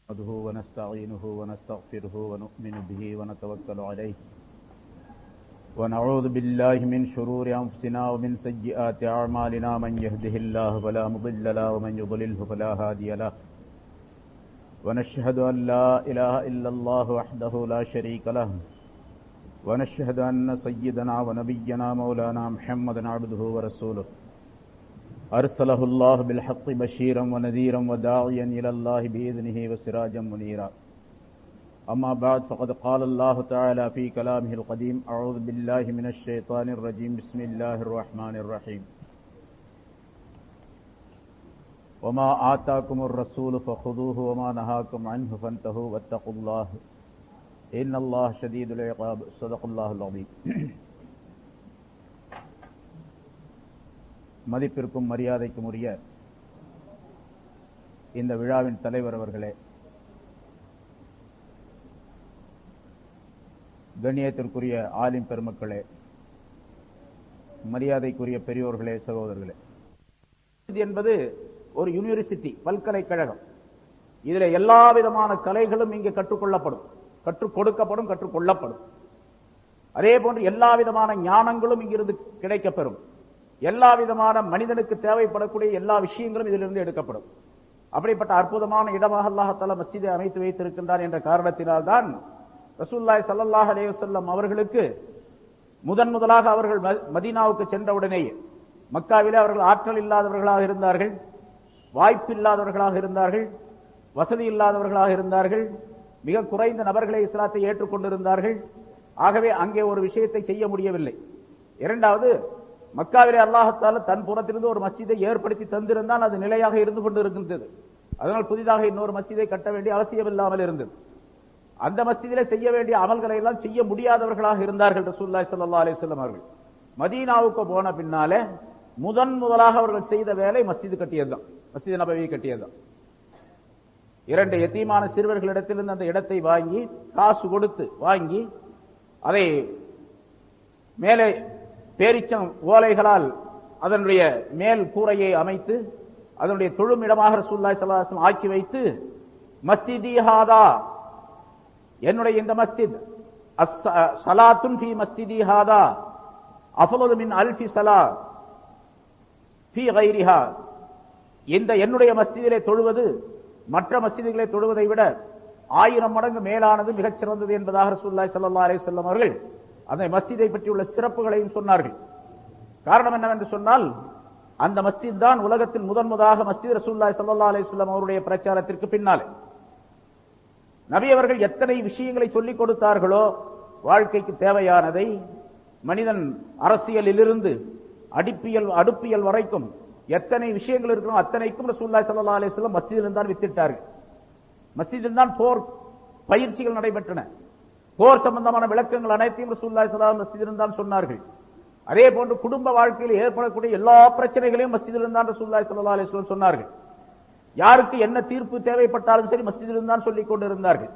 نحمده ونستعينه ونستغفره ونؤمن به ونتوكل عليه ونعوذ بالله من شرور أنفسنا ومن سيئات أعمالنا من يهده الله فلا مضل له ومن يضلله فلا هادي له ونشهد أن لا إله إلا الله وحده لا شريك له ونشهد أن سيدنا ونبينا مولانا محمدا عبده ورسوله أرسله الله بالحق بشيرا ونذيرا وداعيا إلى الله بإذنه وسراجا منيرا أما بعد فقد قال الله تعالى في كلامه القديم أعوذ بالله من الشيطان الرجيم بسم الله الرحمن الرحيم وما آتاكم الرسول فخذوه وما نهاكم عنه فانتهوا واتقوا الله إن الله شديد العقاب صدق الله العظيم மதிப்பிற்கும் மரியாதைக்கும் உரிய இந்த விழாவின் தலைவர் அவர்களே, கண்ணியத்திற்குரிய ஆலிம் பெருமக்களே, மரியாதைக்குரிய பெரியோர்களே, சகோதரர்களே, என்பது ஒரு யூனிவர்சிட்டி, பல்கலைக்கழகம். இதில் எல்லா விதமான கலைகளும் இங்கே கற்றுக்கொள்ளப்படும், கற்றுக் கொடுக்கப்படும், கற்றுக்கொள்ளப்படும். அதே போன்று எல்லா விதமான ஞானங்களும் இங்கிருந்து கிடைக்கப்பெறும். எல்லா விதமான மனிதனுக்கு தேவைப்படக்கூடிய எல்லா விஷயங்களும் இதிலிருந்து எடுக்கப்படும். அப்படிப்பட்ட அற்புதமான இடமாக அல்லாஹ் தஆலா மஸ்ஜிதை அமைத்து வைத்திருக்கின்றார் என்ற காரணத்தினால் தான் ரசூலுல்லாஹி ஸல்லல்லாஹு அலைஹி வஸல்லம் அவர்களுக்கு முதலாக அவர்கள் மதீனாவுக்கு சென்றவுடனேயே, மக்காவிலே அவர்கள் ஆற்றல் இல்லாதவர்களாக இருந்தார்கள், வாய்ப்பு இல்லாதவர்களாக இருந்தார்கள், வசதி இல்லாதவர்களாக இருந்தார்கள், மிக குறைந்த நபர்களை இஸ்லாத்தை ஏற்றுக்கொண்டிருந்தார்கள். ஆகவே அங்கே ஒரு விஷயத்தை செய்ய முடியவில்லை. இரண்டாவது, மக்காவிலே அல்லாஹ் தஆலா தன் புறத்திலிருந்து ஒரு மஸ்ஜிதை ஏற்படுத்தி தந்திருந்தால் அது நிலையாக இருந்து கொண்டிருக்கின்றது. அதனால் புதிதாக இன்னொரு மஸ்ஜிதை கட்ட வேண்டிய அவசியம் இல்லாமல் இருந்தது. அந்த மஸ்ஜிதிலே செய்ய வேண்டிய அமல்களை எல்லாம் செய்ய முடியாதவர்களாக இருந்தார்கள் ரசூலுல்லாஹி ஸல்லல்லாஹு அலைஹி வஸல்லம் அவர்கள். மதீனாவுக்கு போன பின்னாலே முதலாக அவர்கள் செய்த வேலை மஸ்ஜிது கட்டியதுதான், மஸ்ஜித் நபவி கட்டியதுதான். இரண்டு யத்தீமான சிறுவர்களிடத்திலிருந்து அந்த இடத்தை வாங்கி, காசு கொடுத்து வாங்கி, அதை மேலே பேரிச்சம் ஓலைகளால் அதனுடைய மேல் கூரையை அமைத்து அதனுடைய தொழுமிடமாக ரசூலுல்லாஹி ஸல்லல்லாஹு அலைஹி வஸல்லம் ஆக்கி வைத்து, மஸ்ஜிதி ஹாதா, என்னுடைய இந்த மஸ்ஜித், ஸலாத்துன் ஃபீ மஸ்ஜிதி ஹாதா அஃலலு மின் அல்ஃபி ஸலாத் ஃபீ கைரிஹா, இந்த என்னுடைய மஸ்ஜிதிலே தொழுவது மற்ற மஸ்ஜிதுகளை தொழுவதை விட 1000 மடங்கு மேலானது, மிகச் சிறந்தது என்பதாக ரசூலுல்லாஹி ஸல்லல்லாஹு அலைஹி வஸல்லம் அவர்கள் அந்த மஸ்ஜிதை பற்றியுள்ள சிறப்புகளையும் சொன்னார்கள். காரணம் என்னவென்று சொன்னால், அந்த மஸ்ஜித் தான் உலகத்தில் முதலாக மஸ்ஜித் ரசூலுல்லாஹி ஸல்லல்லாஹு அலைஹி வஸல்லம் அவருடைய பிரச்சாரத்திற்கு பின்னாலே நபி அவர்கள் எத்தனை விஷயங்களை சொல்லிக் கொடுத்தார்களோ, வாழ்க்கைக்கு தேவையானதை, மனிதன் அரசியலிலிருந்து அடுப்பியல் வரைக்கும் எத்தனை விஷயங்கள் இருக்கிறோம் அத்தனைக்கும் ரசூலுல்லாஹி ஸல்லல்லாஹு அலைஹி வஸல்லம் மஸ்ஜிதில் தான் வித்திட்டார்கள். மஸ்ஜிதில் தான் போர் பயிற்சிகள் நடைபெற்றன. போர் சம்பந்தமான விளக்கங்கள் அனைத்தையும் ரசூலுல்லாஹி ஸல்லல்லாஹு அலைஹி வஸல்லம் மஸ்ஜிதில் தான் சொன்னார்கள். அதே போன்று குடும்ப வாழ்க்கையில் ஏற்படக்கூடிய எல்லா பிரச்சனைகளையும் மஸ்ஜிதில் தான் ரசூலுல்லாஹி ஸல்லல்லாஹு அலைஹி வஸல்லம் சொன்னார்கள். யாருக்கு என்ன தீர்ப்பு தேவைப்பட்டாலும் சரி மஸ்ஜிதில் தான் சொல்லிக் கொண்டிருந்தார்கள்.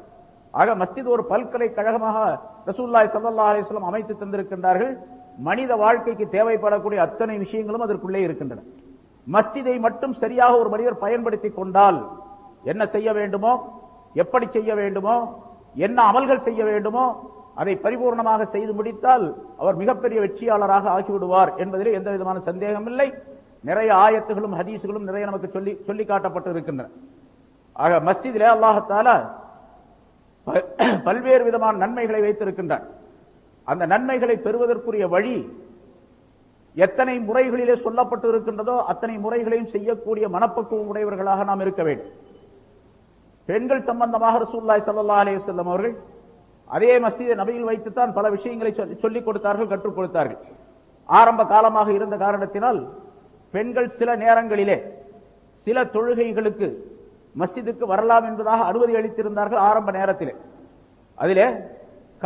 ஆக மஸ்ஜித் ஒரு பல்கலைக்கழகமாக ரசூலுல்லாஹி ஸல்லல்லாஹு அலைஹி வஸல்லம் அமைத்து தந்திருக்கின்றார்கள். மனித வாழ்க்கைக்கு தேவைப்படக்கூடிய அத்தனை விஷயங்களும் அதற்குள்ளே இருக்கின்றன. மஸ்ஜிதை மட்டும் சரியாக ஒரு மனிதர் பயன்படுத்திக் கொண்டால், என்ன செய்ய வேண்டுமோ, எப்படி செய்ய வேண்டுமோ, என்ன அமல்கள் செய்ய வேண்டுமோ அதை பரிபூர்ணமாக செய்து முடித்தால் அவர் மிகப்பெரிய வெற்றியாளராக ஆகிவிடுவார் என்பதிலே எந்த விதமான சந்தேகம் இல்லை. நிறைய ஆயத்துகளும் ஹதீசுகளும் நிறைய நமக்கு சொல்லி காட்டப்பட்டு இருக்கின்றன. ஆக மஸ்ஜிதிலே அல்லாஹ் தஆலா பல்வேறு விதமான நன்மைகளை வைத்திருக்கின்றார். அந்த நன்மைகளை பெறுவதற்குரிய வழி எத்தனை முறைகளிலே சொல்லப்பட்டு இருக்கின்றதோ அத்தனை முறைகளையும் செய்யக்கூடிய மனப்பக்குவம் உடையவர்களாக நாம் இருக்க வேண்டும். பெண்கள் சம்பந்தமாக ரசூலுல்லாஹி ஸல்லல்லாஹு அலைஹி வஸல்லம் அவர்கள் அதே மஸ்ஜிதை நபியில் வைத்துத்தான் பல விஷயங்களை சொல்லிக் கொடுத்தார்கள், கற்றுக் கொடுத்தார்கள். ஆரம்ப காலமாக இருந்த காரணத்தினால் பெண்கள் சில நேரங்களிலே சில தொழுகைகளுக்கு மஸ்ஜிதுக்கு வரலாம் என்பதாக அனுமதி அளித்திருந்தார்கள் ஆரம்ப நேரத்திலே. அதிலே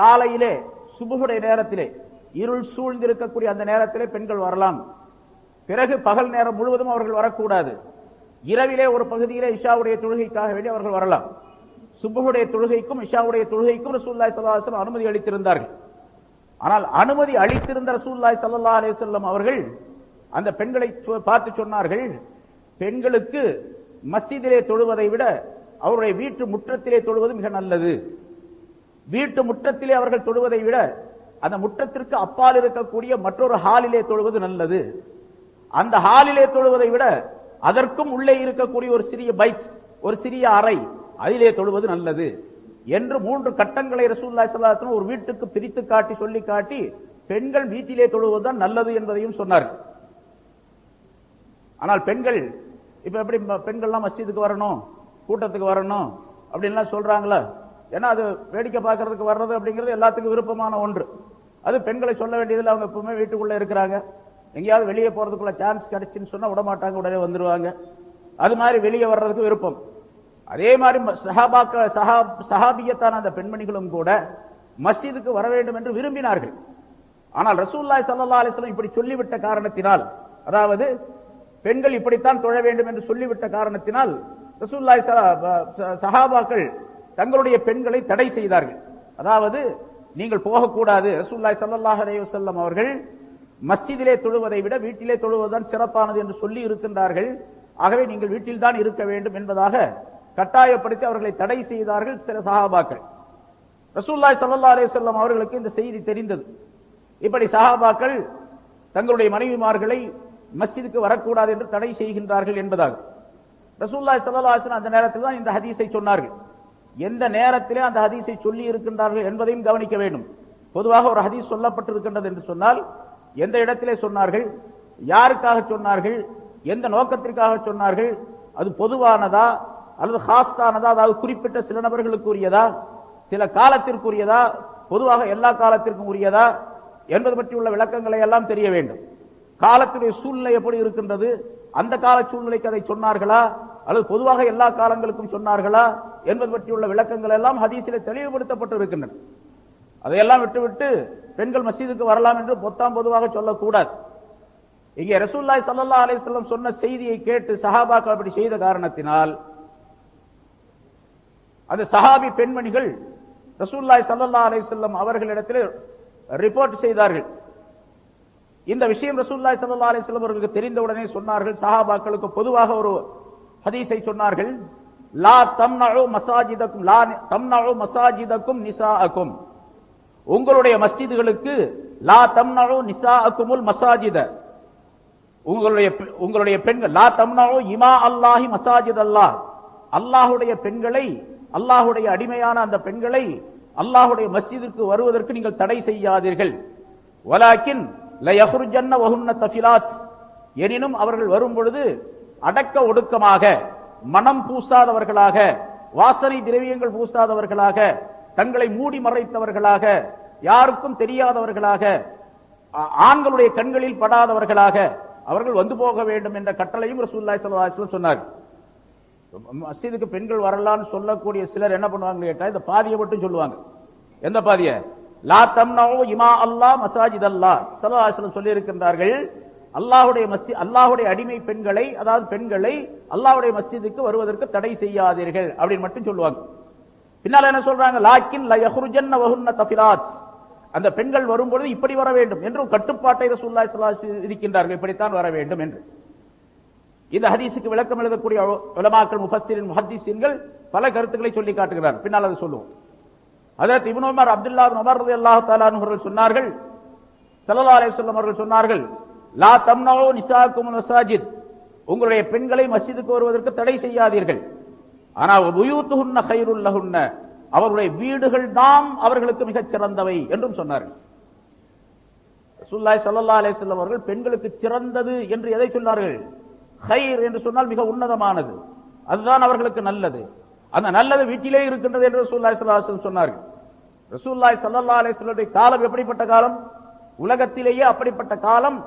காலையிலே சுபுகுடைய நேரத்திலே இருள் சூழ்ந்திருக்கக்கூடிய அந்த நேரத்திலே பெண்கள் வரலாம். பிறகு பகல் நேரம் முழுவதும் அவர்கள் வரக்கூடாது. இரவிலே ஒரு பகுதியிலே இஷாவுடைய தொழுகைக்காக வேண்டி அவர்கள் வரலாம். சுபுகுடைய தொழுகைக்கும் இஷாவுடைய தொழுகைக்கும் ரசூலுல்லாஹி ஸல்லல்லாஹு அலைஹி வஸல்லம் அனுமதி அளித்திருந்தார்கள். ஆனால் அனுமதி அளித்திருந்த ரசூலுல்லாஹி ஸல்லல்லாஹு அலைஹி வஸல்லம் அவர்கள் அந்த பெண்களை பார்த்து சொன்னார்கள், பெண்களுக்கு மஸ்ஜிதிலே தொழுவதை விட அவருடைய வீட்டு முற்றத்திலே தொழுவது மிக நல்லது. வீட்டு முற்றத்திலே அவர்கள் தொழுவதை விட அந்த முற்றத்திற்கு அப்பால் இருக்கக்கூடிய மற்றொரு ஹாலிலே தொழுவது நல்லது. அந்த ஹாலிலே தொழுவதை விட அதற்கும் உள்ளே இருக்கக்கூடிய ஒரு சிறிய பைட்ஸ், ஒரு சிறிய அறை, அதிலே தொழுவது நல்லது என்று 3 கட்டங்களை ரசூலுல்லாஹி ஸல்லல்லாஹு அலைஹி வஸல்லம் ஒரு வீட்டுக்கு பிரித்து காட்டி சொல்லி காட்டி பெண்கள் வீட்டிலே தொழுவதுதான் நல்லது என்பதையும் சொன்னார்கள். ஆனால் பெண்கள் இப்ப எப்படி பெண்கள்லாம் மஸ்ஜிதுக்கு வரணும், கூட்டத்துக்கு வரணும் அப்படின்லாம் சொல்றாங்களா? ஏன்னா அது வேடிக்கை பார்க்கறதுக்கு வர்றது அப்படிங்கிறது எல்லாத்துக்கும் விருப்பமான ஒன்று. அது பெண்களை சொல்ல வேண்டியதில் அவங்க எப்பவுமே வீட்டுக்குள்ள இருக்கிறாங்க. எங்கேயாவது வெளியே போறதுக்குள்ள சான்ஸ் கிடைச்சுன்னு சொன்னா விட மாட்டாங்க, உடனே வந்துருவாங்க. அது மாதிரி வெளியே வர்றதுக்கு விருப்பம். அதே மாதிரி சஹாபியத்தான அந்த பெண்மணிகளும் கூட மஸ்ஜிதுக்கு வர வேண்டும் என்று விரும்பினார்கள். ஆனால் ரசூலுல்லாஹி ஸல்லல்லாஹு அலைஹி வஸல்லம் இப்படி சொல்லிவிட்ட காரணத்தினால், அதாவது பெண்கள் இப்படித்தான் தொழ வேண்டும் என்று சொல்லிவிட்ட காரணத்தினால் ரசூலுல்லாஹி சஹாபாக்கள் தங்களுடைய பெண்களை தடை செய்தார்கள். அதாவது நீங்கள் போகக்கூடாது, ரசூலுல்லாஹி ஸல்லல்லாஹு அலைஹி வஸல்லம் அவர்கள் மஸ்ஜிதிலே தொழுவதை விட வீட்டிலே தொழுவதுதான் சிறப்பானது என்று சொல்லி இருக்கின்றார்கள். ஆகவே நீங்கள் வீட்டில் தான் இருக்க வேண்டும் என்பதாக கட்டாயப்படுத்தி அவர்களை தடை செய்தார்கள் சில சஹாபாக்கள். ரசூலுல்லாஹி ஸல்லல்லாஹு அலைஹி வஸல்லம் அவர்களுக்கு இந்த செய்தி தெரிந்தது. இப்படி சஹாபாக்கள் தங்களுடைய மனைவிமார்களை மஸ்ஜிதுக்கு வரக்கூடாது என்று தடை செய்கின்றார்கள் என்பதாக ரசூலுல்லாஹி ஸல்லல்லாஹு அலைஹி வஸல்லம் அந்த நேரத்தில் தான் இந்த ஹதீஸை சொன்னார்கள். எந்த நேரத்திலே அந்த ஹதீஸை சொல்லி இருக்கின்றார்கள் என்பதையும் கவனிக்க வேண்டும். பொதுவாக ஒரு ஹதீஸ் சொல்லப்பட்டிருக்கின்றது என்று சொன்னால் எந்த இடத்திலே சொன்னார்கள், யாருக்காக சொன்னார்கள், எந்த நோக்கத்திற்காக சொன்னார்கள், அது பொதுவானதா அல்லது ஹாஸானதா, அதாவது குறிப்பிட்ட சில நபர்களுக்கு உரியதா, சில காலத்திற்குரியதா, பொதுவாக எல்லா காலத்திற்கும் உரியதா என்பது பற்றி உள்ள விளக்கங்களை எல்லாம் தெரிய வேண்டும். காலத்துடைய சூழ்நிலை எப்படி இருக்கின்றது, அந்த கால சூழ்நிலைக்கு அதை சொன்னார்களா அல்லது பொதுவாக எல்லா காலங்களுக்கும் சொன்னார்களா என்பது பற்றியுள்ள விளக்கங்கள் எல்லாம் ஹதீஸிலே தெளிவுபடுத்தப்பட்டு இருக்கின்றன. அதையெல்லாம் விட்டுவிட்டு பெண்கள் மஸ்ஜிதுக்கு வரலாம் என்று பொதுவாக சொல்லக்கூடாது. இங்கே ரசூலுல்லாஹி ஸல்லல்லாஹு அலைஹி வஸல்லம் சொன்ன செய்தியை கேட்டு சஹாபாக்கள் அப்படி செய்த காரணத்தினால் அந்த சஹாபி பெண்மணிகள் ரசூலுல்லாஹி ஸல்லல்லாஹு அலைஹி வஸல்லம் அவர்களிடத்தில் ரிப்போர்ட் செய்தார்கள். இந்த விஷயம் ரசூலுல்லாஹி ஸல்லல்லாஹு அலைஹி வஸல்லம் அவர்களுக்கு தெரிந்தவுடனே சொன்னார்கள். சஹாபாக்களுக்கு பொதுவாக ஒரு ஹதீஸை சொன்னார்கள். லா தம்னஉ மசாஜிதக்கும், லா தம்னஉ மசாஜிதக்கும் நிசாஅக்கும், உங்களுடைய மஸ்ஜிதுகளுக்கு லா தம்னஉ நிசாஅக்குமுல் மசாஜித, உங்களுடைய பெண்கள், லா தம்னஉ இமா அல்லாஹி மசாஜித் அல்லாஹ், அல்லாஹ்வுடைய பெண்களை, அல்லாஹ்வுடைய அடிமையான அந்த பெண்களை அல்லாஹ்வுடைய மஸ்ஜிதுக்கு வருவதற்கு நீங்கள் தடை செய்யாதீர்கள். வலாக்கின் லயஹ்ருஜன்ன வஹுன்ன தஃபிலாத், எனினும் அவர்கள் வரும் பொழுது அடக்க ஒடுக்கமாக, மனம் பூசாதவர்களாக, வாசனை திரவியங்கள் பூசாதவர்களாக, தங்களை மூடி மறைத்தவர்களாக, யாருக்கும் தெரியாதவர்களாக, ஆண்களுடைய கண்களில் படாதவர்களாக அவர்கள் வந்து போக வேண்டும் என்ற கட்டளையும் ரசூலுல்லாஹி ஸல்லல்லாஹு அலைஹி வஸல்லம் சொன்னார். மஸ்ஜிதுக்கு பெண்கள் வரலாம்னு சொல்லக்கூடிய சிலர் என்ன பண்ணுவாங்க கேட்டா, இந்த பாதியை மட்டும் சொல்லுவாங்க. எந்த பாதிய? லா தம்னஉ இமா அல்லாஹ் மசாஜித் அல்லாஹ், ஸல்லல்லாஹு அலைஹி வஸல்லம் சொல்லி இருக்கின்றார்கள், அல்லாஹ்வுடைய மஸ்ஜித், அல்லாஹ்வுடைய அடிமை பெண்களை, அதாவது பெண்களை அல்லாஹ்வுடைய மஸ்ஜிதுக்கு வருவதற்கு தடை செய்யாதீர்கள் அப்படின்னு மட்டும் சொல்லுவாங்க. பின்னால என்ன சொல்றாங்க, லாக்கின் லயஹ்ருஜன்ன வஹுன்ன தஃபிலாத், அந்த பெண்கள் வரும்பொழுது இப்படி வர வேண்டும் என்று கட்டுப்பாட்டை ரசூலுல்லாஹி ஸல்லல்லாஹு அலைஹி வஸல்லம் இருக்கின்றார்கள், இப்படித்தான் வர வேண்டும் என்று. இந்த ஹதீஸுக்கு விளக்கம் எழுதக்கூடிய உலமாக்கள், முஃபஸ்ஸிரின், முஹத்திஸீன்கள் பல கருத்துக்களை சொல்லி காட்டுகிறார். பின்னால் அதை சொல்லுவோம். ஹஜ்ரத் இப்னு உமர், அப்துல்லாஹ் இப்னு உமர் ரலியல்லாஹு தஆலா அன்ஹு அவர்கள் சொன்னார்கள், ஸல்லல்லாஹு அலைஹி வஸல்லம் அவர்கள் சொன்னார்கள், லா தம்னஉ நிசாஅக்குமுல் மசாஜித், உங்களுடைய பெண்களை மஸ்ஜிதுக்கு வருவதற்கு தடை செய்யாதீர்கள். ஆனா புயூத்துஹுன்ன கைருல் லஹுன்ன, அவர்களுடைய வீடுகள் தான் அவர்களுக்கு மிகச் சிறந்தவை என்றும் சொன்னார்கள். ரசூலுல்லாஹி ஸல்லல்லாஹு அலைஹி வஸல்லம் அவர்கள் பெண்களுக்கு சிறந்தது என்று எதை சொன்னார்கள்? கைர் என்று சொன்னால் மிக உன்னதமானது, அதுதான் அவர்களுக்கு நல்லது. அந்த நல்லது வீட்டிலே இருக்கின்றது என்று ரசூலுல்லாஹி ஸல்லல்லாஹு அலைஹி வஸல்லம் சொன்னார்கள். ரசூலுல்லாஹி ஸல்லல்லாஹு அலைஹி வஸல்லம் காலம் எப்படிப்பட்ட காலம்? உலகத்திலேயே அப்படிப்பட்ட காலம்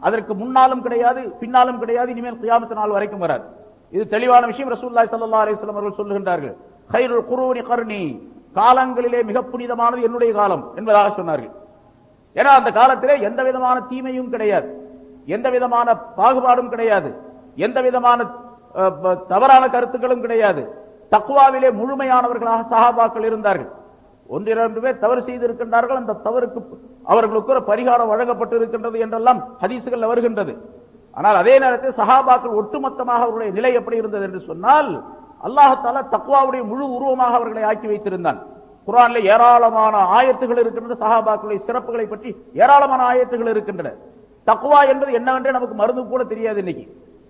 அதற்கு முன்னாலும் கிடையாது, பின்னாலும் கிடையாது, இனிமேல் கியாமத் நாள் வரைக்கும் வராது. இது தெளிவான விஷயம். ரசூலுல்லாஹி ஸல்லல்லாஹு அலைஹி வஸல்லம் அவர்கள் சொல்லுகின்றார்கள், கைருல் குரூனி கர்னி, காலங்களிலே மிக புனிதமானது என்னுடைய காலம் என்பதாக சொன்னார்கள். ஏன்னா அந்த காலத்திலே எந்த விதமான தீமையும் கிடையாது, எந்த விதமான பாகுபாடும் கிடையாது, எந்த விதமான தவறான கருத்துக்களும் கிடையாது. தக்வாவிலே முழுமையானவர்களாக சஹாபாக்கள் இருந்தார்கள். 1-2 பேர் தவறு செய்திருக்கின்றார்கள், அந்த தவறுக்கு அவர்களுக்கு ஒரு பரிகாரம் வழங்கப்பட்டு இருக்கின்றது என்றெல்லாம் ஹதீசுகள் வருகின்றது. ஆனால் அதே நேரத்தில் சஹாபாக்கள் ஒட்டுமொத்தமாக அவருடைய நிலை எப்படி இருந்தது என்று சொன்னால், அல்லாஹ் தஆலா தக்வாவுடைய முழு உருவமாக அவர்களை ஆக்கி வைத்திருந்தான். குர்ஆன்ல ஏராளமான ஆயத்துகள் இருக்கின்றன. சஹாபாக்களுடைய சிறப்புகளை பற்றி ஏராளமான ஆயத்துகள் இருக்கின்றன. தக்வா என்பது என்னவென்றே நமக்கு மருந்து கூட தெரியாது. இன்னைக்கு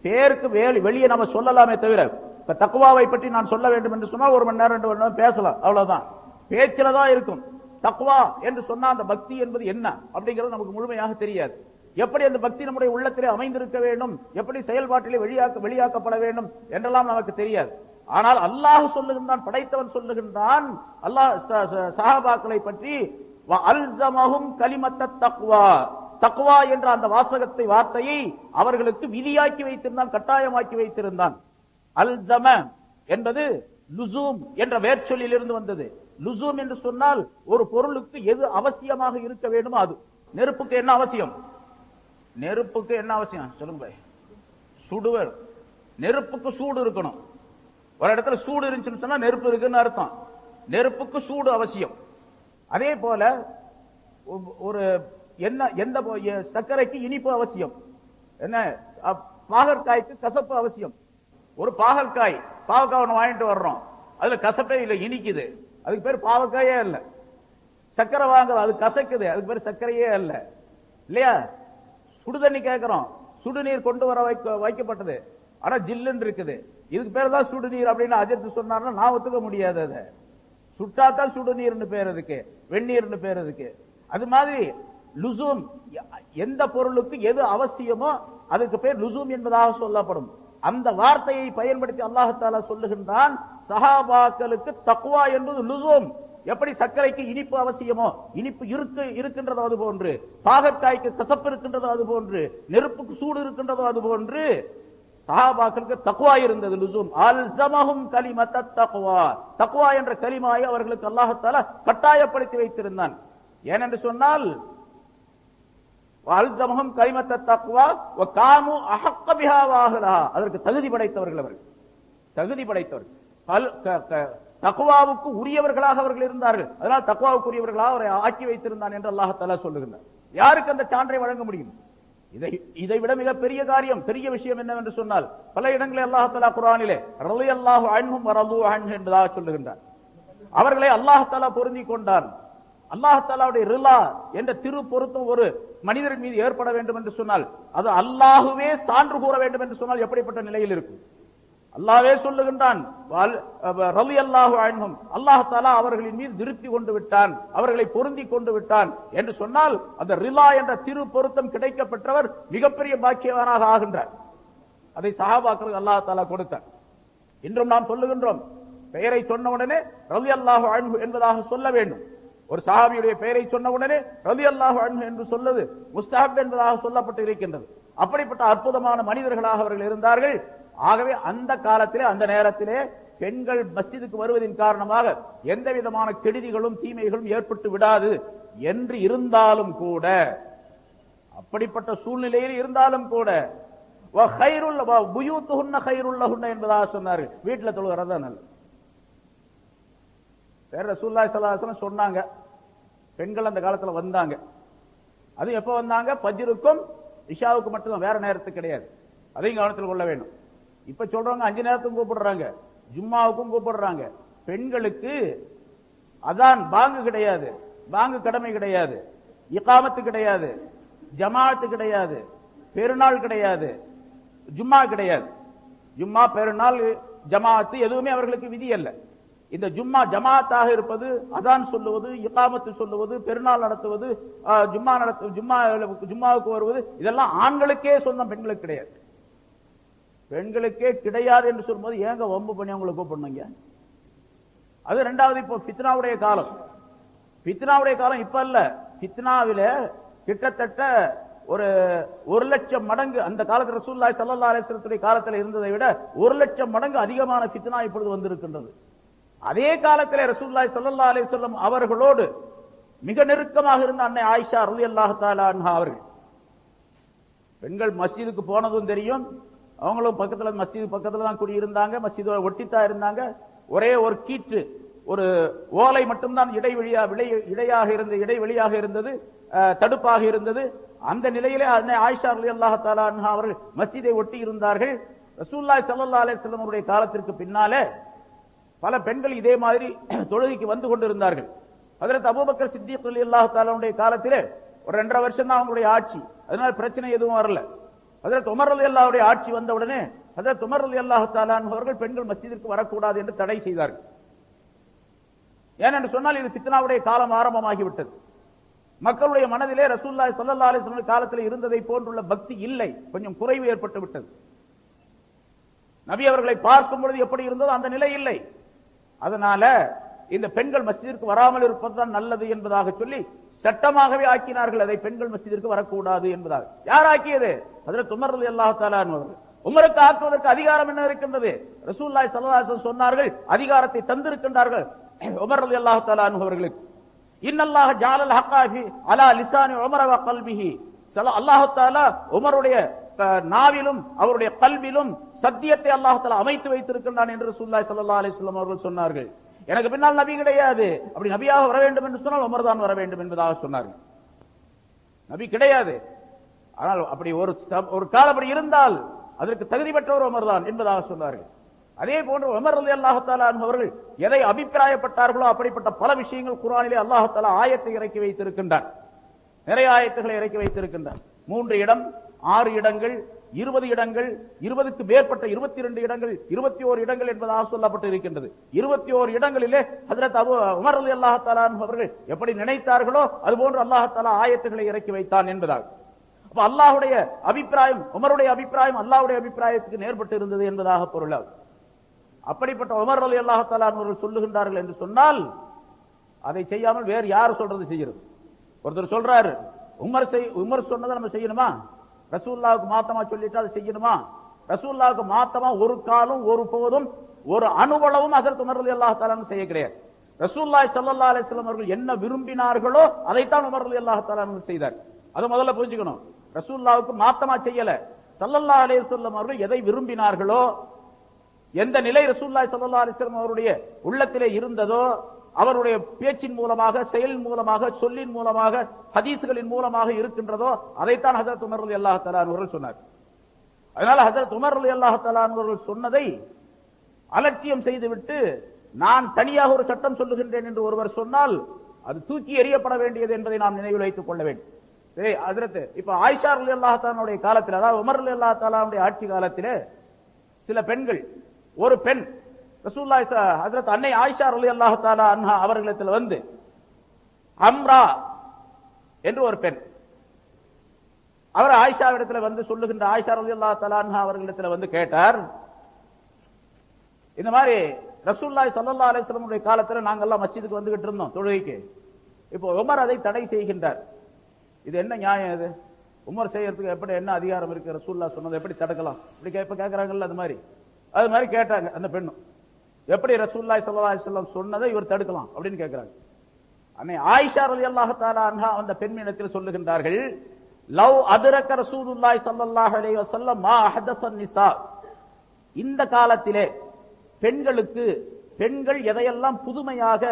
பேருக்கு வெளியே நம்ம சொல்லலாமே தவிர, இப்ப தக்வாவை பற்றி நான் சொல்ல வேண்டும் என்று சொன்னா 1 மணி நேரம் 2 மணி நேரம் பேசலாம், அவ்வளவுதான், பேச்சில தான் இருக்கும். தக்வா என்று சொன்னா அந்த பக்தி என்பது என்ன அப்படிங்கிறது நமக்கு முழுமையாக தெரியாது. எப்படி அந்த பக்தி நம்முடைய உள்ளத்திலே அமைந்திருக்க வேண்டும், எப்படி செயல்பாட்டிலே வெளியாக்கப்பட வேண்டும் என்றெல்லாம் நமக்கு தெரியாது. ஆனால் அல்லாஹ் சொல்லுகின்றான், படைத்தவன் சொல்லுகின்றான், அல்லாஹ் சஹாபாக்களை பற்றி அல்ஸமஹும் கலிமத்த தக்வா, தக்வா என்ற அந்த வார்த்தையை அவர்களுக்கு விதியாக்கி வைத்திருந்தான், கட்டாயமாக்கி வைத்திருந்தான். அல்ஸம என்பது லுசூம் என்ற வேர்ச்சொல்லில் இருந்து வந்தது. லுசூம் என்று சொன்னால் ஒரு பொருளுக்கு எது அவசியமாக இருக்க வேண்டுமோ அது. நெருப்புக்கு என்ன அவசியம்? நெருப்புக்கு என்ன அவசியம் சொல்லுங்க பாய்? சுடுவர். நெருப்புக்கு சூடு இருக்கணும். ஒரு இடத்துல சூடு இருந்துச்சுன்னு சொன்னா நெருப்பு இருக்குன்னு அர்த்தம். நெருப்புக்கு சூடு அவசியம். அதே போல ஒரு எந்த சர்க்கரைக்கு இனிப்பு அவசியம், என்ன பாகற்காய்க்கு கசப்பு அவசியம். ஒரு பாகற்காய் ஒன்று வாங்கிட்டு வர்றோம், அதுல கசப்பே இல்லை, இனிக்குது, அதுக்கு பேர் பாவக்காயே இல்ல. சர்க்கரை வாங்குறோம், அது கசக்குது, அதுக்கு பேர் சர்க்கரையே இல்ல, இல்லையா? சுடுதண்ணி கேட்கிறோம், சுடுநீர் கொண்டு வர வைக்கப்பட்டது, ஆனா ஜில்லுன்னு இருக்குது, இதுக்கு பேர் தான் சுடுநீர் அப்படின்னு அஜித் சொன்னார்னா நான் ஒத்துக்க முடியாது. அதை சுட்டாத்தான் சுடுநீர்னு பேர் இருக்கு, வெந்நீர்னு பேர் இருக்கு. அது மாதிரி லுசூம், எந்த பொருளுக்கு எது அவசியமோ அதுக்கு பேர் லுசூம் என்பதாக சொல்லப்படும். அந்த வார்த்தையை பயன்படுத்தி அல்லாஹ் தஆலா சொல்லுகின்றான், சஹாபாக்களுக்கு தக்வா என்பது லுசூம். எப்படி சர்க்கரைக்கு இனிப்பு அவசியமோ, இனிப்பு இருக்கின்றதோ அது போன்று, பாகற்காய்க்கு கசப்பு இருக்கின்றதோ அது போன்று, நெருப்புக்கு சூடு இருக்கின்றதோ அது போன்று சஹாபாக்களுக்கு தக்வா இருந்தது, லுசூம். அல்ஸமஹும் கலிமத்த தக்வா, தக்வா என்ற கலிமாயை அவர்களுக்கு அல்லாஹ் தஆலா கட்டாயப்படுத்தி வைத்திருந்தான். ஏனென்று சொன்னால் அல்ஸமஹும் கலிமத்த தக்வா வ கானூ அஹக்க பிஹா வ அஹ்லஹா, அதற்கு தகுதி படைத்தவர்கள் அவர்கள், தகுதி படைத்தவர்கள், தக்வாவுக்கு உரியவர்களாக அவர்கள் இருந்தார்கள். அதனால் தக்வாவுக்கு உரியவர்களாக அவரை ஆக்கி வைத்திருந்தான் என்று அல்லாஹ் தஆலா சொல்லுகின்றார். யாருக்கு அந்த சான்றை வழங்க முடியும்? இதை விட மிக பெரிய காரியம், பெரிய விஷயம் என்னவென்று சொன்னால், பல இடங்களில் அல்லாஹ் தஆலா குர்ஆனிலே ரலியல்லாஹு அன்ஹும் வ ரது அன்ஹு என்பதாக சொல்லுகின்றார். அவர்களை அல்லாஹ் தஆலா பொருந்திக் கொண்டான். அல்லாஹ் தஆலாவுடைய ரிலா என்ற திரு பொருத்தம் ஒரு மனிதரின் மீது ஏற்பட வேண்டும் என்று சொன்னால், அது அல்லாஹுவே சான்று கூற வேண்டும் என்று சொன்னால் எப்படிப்பட்ட நிலையில் இருக்கும்? அல்லாஹ்வே சொல்லுகின்றான், ரலியல்லாஹு அன்ஹும், அல்லாஹ் தஆலா அவர்களின் மீது திருப்தி கொண்டு விட்டான், அவர்களை பொருந்தி கொண்டு விட்டான் என்று சொன்னால், அந்த ரிலா என்ற திரு பொருத்தம் கிடைக்கப்பட்டவர் மிகப்பெரிய பாக்கியவானாக ஆகின்றார். அதை சஹாபாக்களுக்கு அல்லாஹ் தஆலா கொடுத்தார். இன்றும் நாம் சொல்லுகின்றோம், பெயரை சொன்னவுடனே ரலியல்லாஹு அன்ஹு என்பதாக சொல்ல வேண்டும். ஒரு சஹாபியுடைய பெயரை சொன்னவுடனே ரலியல்லாஹு அன்ஹு என்று சொல்வது முஸ்தஹப் என்பதாக சொல்லப்பட்டு இருக்கின்றது. அப்படிப்பட்ட அற்புதமான மனிதர்களாக அவர்கள் இருந்தார்கள். ஆகவே அந்த காலத்திலே, அந்த நேரத்திலே பெண்கள் மஸ்ஜிதுக்கு வருவதின் காரணமாக எந்த விதமான கெடுதிகளும் தீமைகளும் ஏற்பட்டு விடாது என்று இருந்தாலும் கூட, அப்படிப்பட்ட சூழ்நிலையில் இருந்தாலும் கூட என்பதாக சொன்னார்கள். வீட்டில் தொழுகிறதா நல்லது. ரசூலுல்லாஹி ஸல்லல்லாஹு அலைஹி வஸல்லம் சொன்னாங்க, பெண்கள் அந்த காலத்துல வந்தாங்க. அது எப்ப வந்தாங்க? ஃபஜ்ருக்கும் இஷாவுக்கு மட்டும்தான், வேற நேரத்துக்கு கிடையாது. அதையும் கவனத்தில் கொள்ள வேண்டும். இப்ப சொல்றாங்க 5 நேரத்துக்கும் கூப்பிடுறாங்க, ஜும்மாவுக்கும் கூப்பிடுறாங்க. பெண்களுக்கு அதான் பாங்கு கிடையாது, பாங்கு கடமை கிடையாது, இகாமத்து கிடையாது, ஜமாஅத்து கிடையாது, பெருநாள் கிடையாது, ஜும்மா கிடையாது. ஜும்மா, பெருநாள், ஜமாஅத்து எதுவுமே அவர்களுக்கு விதி அல்ல. இந்த ஜும்மா ஜமாஅத்தாக இருப்பது, அதான் சொல்லுவது, இகாமத்து சொல்லுவது, பெருநாள் நடத்துவது, ஜும்மாவுக்கு வருவது, இதெல்லாம் ஆண்களுக்கே சொந்தம், பெண்களுக்கு கிடையாது. பெண்களுக்கே கிடையாது என்று சொல்லும்போது ஏங்க வம்பு பண்ணி அவங்களை கூப்பிடுங்க? அது ரெண்டாவது. இப்போ ஃபித்னாவுடைய காலம், ஃபித்னாவுடைய காலம் இப்ப அல்ல. ஃபித்னாவில கிட்டத்தட்ட ஒரு 1,00,000 மடங்கு அந்த காலத்தில் ரசூலுல்லாஹி ஸல்லல்லாஹு அலைஹி வஸல்லம் காலத்தில் இருந்ததை விட 1,00,000 மடங்கு அதிகமான ஃபித்னா இப்பொழுது வந்திருக்கின்றது. அதே காலத்திலே ரசூலுல்லாஹி ஸல்லல்லாஹு அலைஹி வஸல்லம் அவர்களோடு மிக நெருக்கமாக இருந்த அன்னை ஆயிஷா ரலியல்லாஹு தஆலா அன்ஹா அவர்கள், பெண்கள் மஸ்ஜிதுக்கு போனதும் தெரியும், அவங்களும் பக்கத்துல மஸ்ஜிது பக்கத்துல தான் குடியிருந்தாங்க, மஸ்ஜிதோட ஒட்டித்தான் இருந்தாங்க. ஒரே ஒரு கீற்று, ஒரு ஓலை மட்டும்தான் இடைவெளியாக இருந்தது, தடுப்பாக இருந்தது. அந்த நிலையிலே அன்னை ஆயிஷா ரலியல்லாஹு தஆலா அன்ஹா அவர்கள் மஸ்ஜிதை ஒட்டி இருந்தார்கள். ரசூலுல்லாஹி ஸல்லல்லாஹு அலைஹி வஸல்லம் அவருடைய காலத்திற்கு பின்னாலே பல பெண்கள் இதே மாதிரி தொழுகைக்கு வந்து கொண்டிருந்தார்கள். ஹஜ்ரத் அபூபக்கர் சித்திக் ரலியல்லாஹு தஆலாவுடைய காலத்திலே ஒரு 2.5 வருஷம் தான் அவங்களுடைய ஆட்சி, அதனால பிரச்சனை எதுவும் வரல. ஹஜ்ரத் உமர் ரலியல்லாஹுடைய ஆட்சி வந்த உடனே ஹஜ்ரத் உமர் ரலியல்லாஹு தஆலா அவர்கள் பெண்கள் மஸ்ஜிதிற்கு வரக்கூடாது என்று தடை செய்தார்கள். ஏனென்று சொன்னால் இது ஃபித்னாவுடைய காலம் ஆரம்பமாகிவிட்டது. மக்களுடைய மனதிலே ரசூலுல்லாஹி ஸல்லல்லாஹு அலைஹி வஸல்லம் காலத்தில் இருந்ததை போன்றுள்ள பக்தி இல்லை, கொஞ்சம் குறைவு ஏற்பட்டு விட்டது. நபி அவர்களை பார்க்கும் பொழுது எப்படி இருந்ததோ அந்த நிலை இல்லை. அதனால இந்த பெண்கள் மஸ்ஜிதிற்கு வராமல் இருப்பதுதான் நல்லது என்பதாக சொல்லி சட்டமாகவே ஆக்கினார்கள், அதை பெண்கள் மஸ்ஜிதிற்கு வரக்கூடாது என்பதாக. யார் ஆக்கியது? ஹஜ்ரத் உமர் ரலியல்லாஹு தஆலா அவர்கள். உமருக்கு ஆக்குவதற்கு அதிகாரம் என்ன இருக்கின்றது? ரசூலுல்லாஹி ஸல்லல்லாஹு அலைஹி வஸல்லம் சொன்னார்கள், அதிகாரத்தை தந்திருக்கின்றார்கள் உமர் ரலியல்லாஹு தஆலா அவர்களுக்கு. இன்னல்லாஹ ஜஅலல் ஹக்காஃபி அலா லிசானி உமர வ கல்பிஹி. அல்லாஹ் தஆலா உமருடைய நாவிலும் அவருடைய கல்விலும் சத்தியத்தை அல்லாஹ் தஆலா அமைத்து வைத்திருக்கின்றான் என்று ரசூலுல்லாஹி ஸல்லல்லாஹு அலைஹி வஸல்லம் அவர்கள் சொன்னார்கள். எனக்கு பின்னால் நபி கிடையாது, அப்படி நபியாக வர வேண்டும் என்று சொன்னால் உமர் தான் வர வேண்டும் என்பதாக சொன்னார்கள். நபி கிடையாது, ஆனால் அப்படி ஒரு காலம் அப்படி இருந்தால் அதற்கு தகுதி பெற்றவர் உமர் தான் என்பதாக சொன்னார்கள். அதே போன்று உமர் ரலியல்லாஹு தஆலா அவர்கள் எதை அபிப்பிராயப்பட்டார்களோ அப்படிப்பட்ட பல விஷயங்கள் குர்ஆனிலே அல்லாஹ் தஆலா ஆயத்தை இறக்கி வைத்திருக்கின்றார், நிறைய ஆயத்துகளை இறக்கி வைத்திருக்கின்றார். 3 இடம், 6 இடங்கள், 20 இடங்கள், 20க்கு மேற்பட்ட 22 இடங்கள், 21 இடங்கள் என்பதாக சொல்லப்பட்டு இருக்கின்றது. 21 இடங்களிலே ஹஜ்ரத் உமர் ரலியல்லாஹு தஆலா அவர்கள் எப்படி நினைத்தார்களோ அதுபோன்று அல்லாஹ் தஆலா ஆயத்துகளை இறக்கி வைத்தான் என்பதாக. அப்ப அல்லாஹ்வுடைய அபிப்பிராயம், உமருடைய அபிப்பிராயம் அல்லாஹ்வுடைய அபிப்பிராயத்துக்கு நேர்பட்டு இருந்தது என்பதாக பொருளாகும். அப்படிப்பட்ட உமர் ரலியல்லாஹு தஆலா அவர்கள் சொல்லுகின்றார்கள் என்று சொன்னால் அதை செய்யாமல் வேறு யார் சொல்றது செய்கிறது? ஒருத்தர் சொல்றாரு, உமர் சொன்னதை நம்ம செய்யணுமா? ரசூலுல்லாஹ்வுக்கு மாத்தமா சொல்லிட்டு அதை செய்யணுமா? ரசூலுல்லாஹ்வுக்கு மாத்தமா ஒரு காலம் ஒரு போதும் ஒரு அணுவளவும் ஹஜ்ரத் உமர் ரலியல்லாஹு தஆலா செய்ய கிடையாது. ரசூலுல்லாஹி ஸல்லல்லாஹு அலைஹி வஸல்லம் அவர்கள் என்ன விரும்பினார்களோ அதைத்தான் உமர் ரலியல்லாஹு தஆலா செய்தார். அதை முதல்ல புரிஞ்சுக்கணும். ரசூலுல்லாஹ்வுக்கு மாத்தமா செய்யல. ஸல்லல்லாஹு அலைஹி வஸல்லம் அவர்கள் எதை விரும்பினார்களோ, எந்த நிலை ரசூலுல்லாஹி ஸல்லல்லாஹு அலைஹி வஸல்லம் அவருடைய உள்ளத்திலே இருந்ததோ, அவருடைய பேச்சின் மூலமாக, செயலின் மூலமாக, சொல்லின் மூலமாக, ஹதீஸ்களின் மூலமாக இருக்கின்றதோ அதைத்தான் ஹஜ்ரத் உமர் ரலியல்லாஹு தஆலா அவர்கள் சொன்னார். அதனால ஹஜ்ரத் உமர் ரலியல்லாஹு தஆலா அவர்கள் சொன்னதை அலட்சியம் செய்துவிட்டு நான் தனியாக ஒரு சட்டம் சொல்லுகின்றேன் என்று ஒருவர் சொன்னால் அது தூக்கி எறியப்பட வேண்டியது என்பதை நாம் நினைவில் வைத்துக் கொள்ள வேண்டும். சரி, ஹஜ்ரத் இப்ப ஆயிஷா ரலியல்லாஹு தஆலாவுடைய காலத்தில், அதாவது உமர் ரலியல்லாஹு தஆலாவுடைய ஆட்சி காலத்திலே சில பெண்கள், ஒரு பெண் ரசூலுல்லாஹி ஹஜ்ரத் அன்னை ஆயிஷா ரலியல்லாஹு தஆலா அன்ஹா அவர்களிடத்தில் வந்து, அம்ரா என்று ஒரு பெண், அவர் ஆயிஷாவிடத்தில் வந்து சொல்லுகின்ற, ஆயிஷா ரலியல்லாஹு தஆலா அன்ஹா அவர்களிடத்தில் வந்து கேட்டார், இந்த மாதிரி ரசூலுல்லாஹி ஸல்லல்லாஹு அலைஹி வஸல்லம் உடைய காலத்துல நாங்க எல்லாம் மஸ்ஜிதுக்கு வந்துகிட்டு இருந்தோம் தொழுகைக்கு, இப்போ உமர் அதை தடை செய்கின்றார், இது என்ன நியாயம்? இது உமர் செய்யறதுக்கு எப்படி என்ன அதிகாரம் இருக்கு? ரசூலுல்லாஹ் சொன்னதை எப்படி தடுக்கலாம்? இப்படி கேட்கறாங்கல்ல, அது மாதிரி கேட்டாங்க அந்த பெண்ணும், எப்படி ரசூலுல்லாஹி ஸல்லல்லாஹு அலைஹி வஸல்லம் சொன்னதை இவர் தடுக்கலாம் அப்படின்னு கேட்கிறாங்க. அன்னை ஆயிஷா ரலியல்லாஹு தஆலா அன்ஹா அந்த பெண்ணிடத்தில் சொல்லுகின்றார்கள், லவ் அத்ரக ரசூலுல்லாஹி ஸல்லல்லாஹு அலைஹி வஸல்லம் மா அஹதஸன் நிசா, இந்த காலத்திலே பெண்கள் எதையெல்லாம் புதுமையாக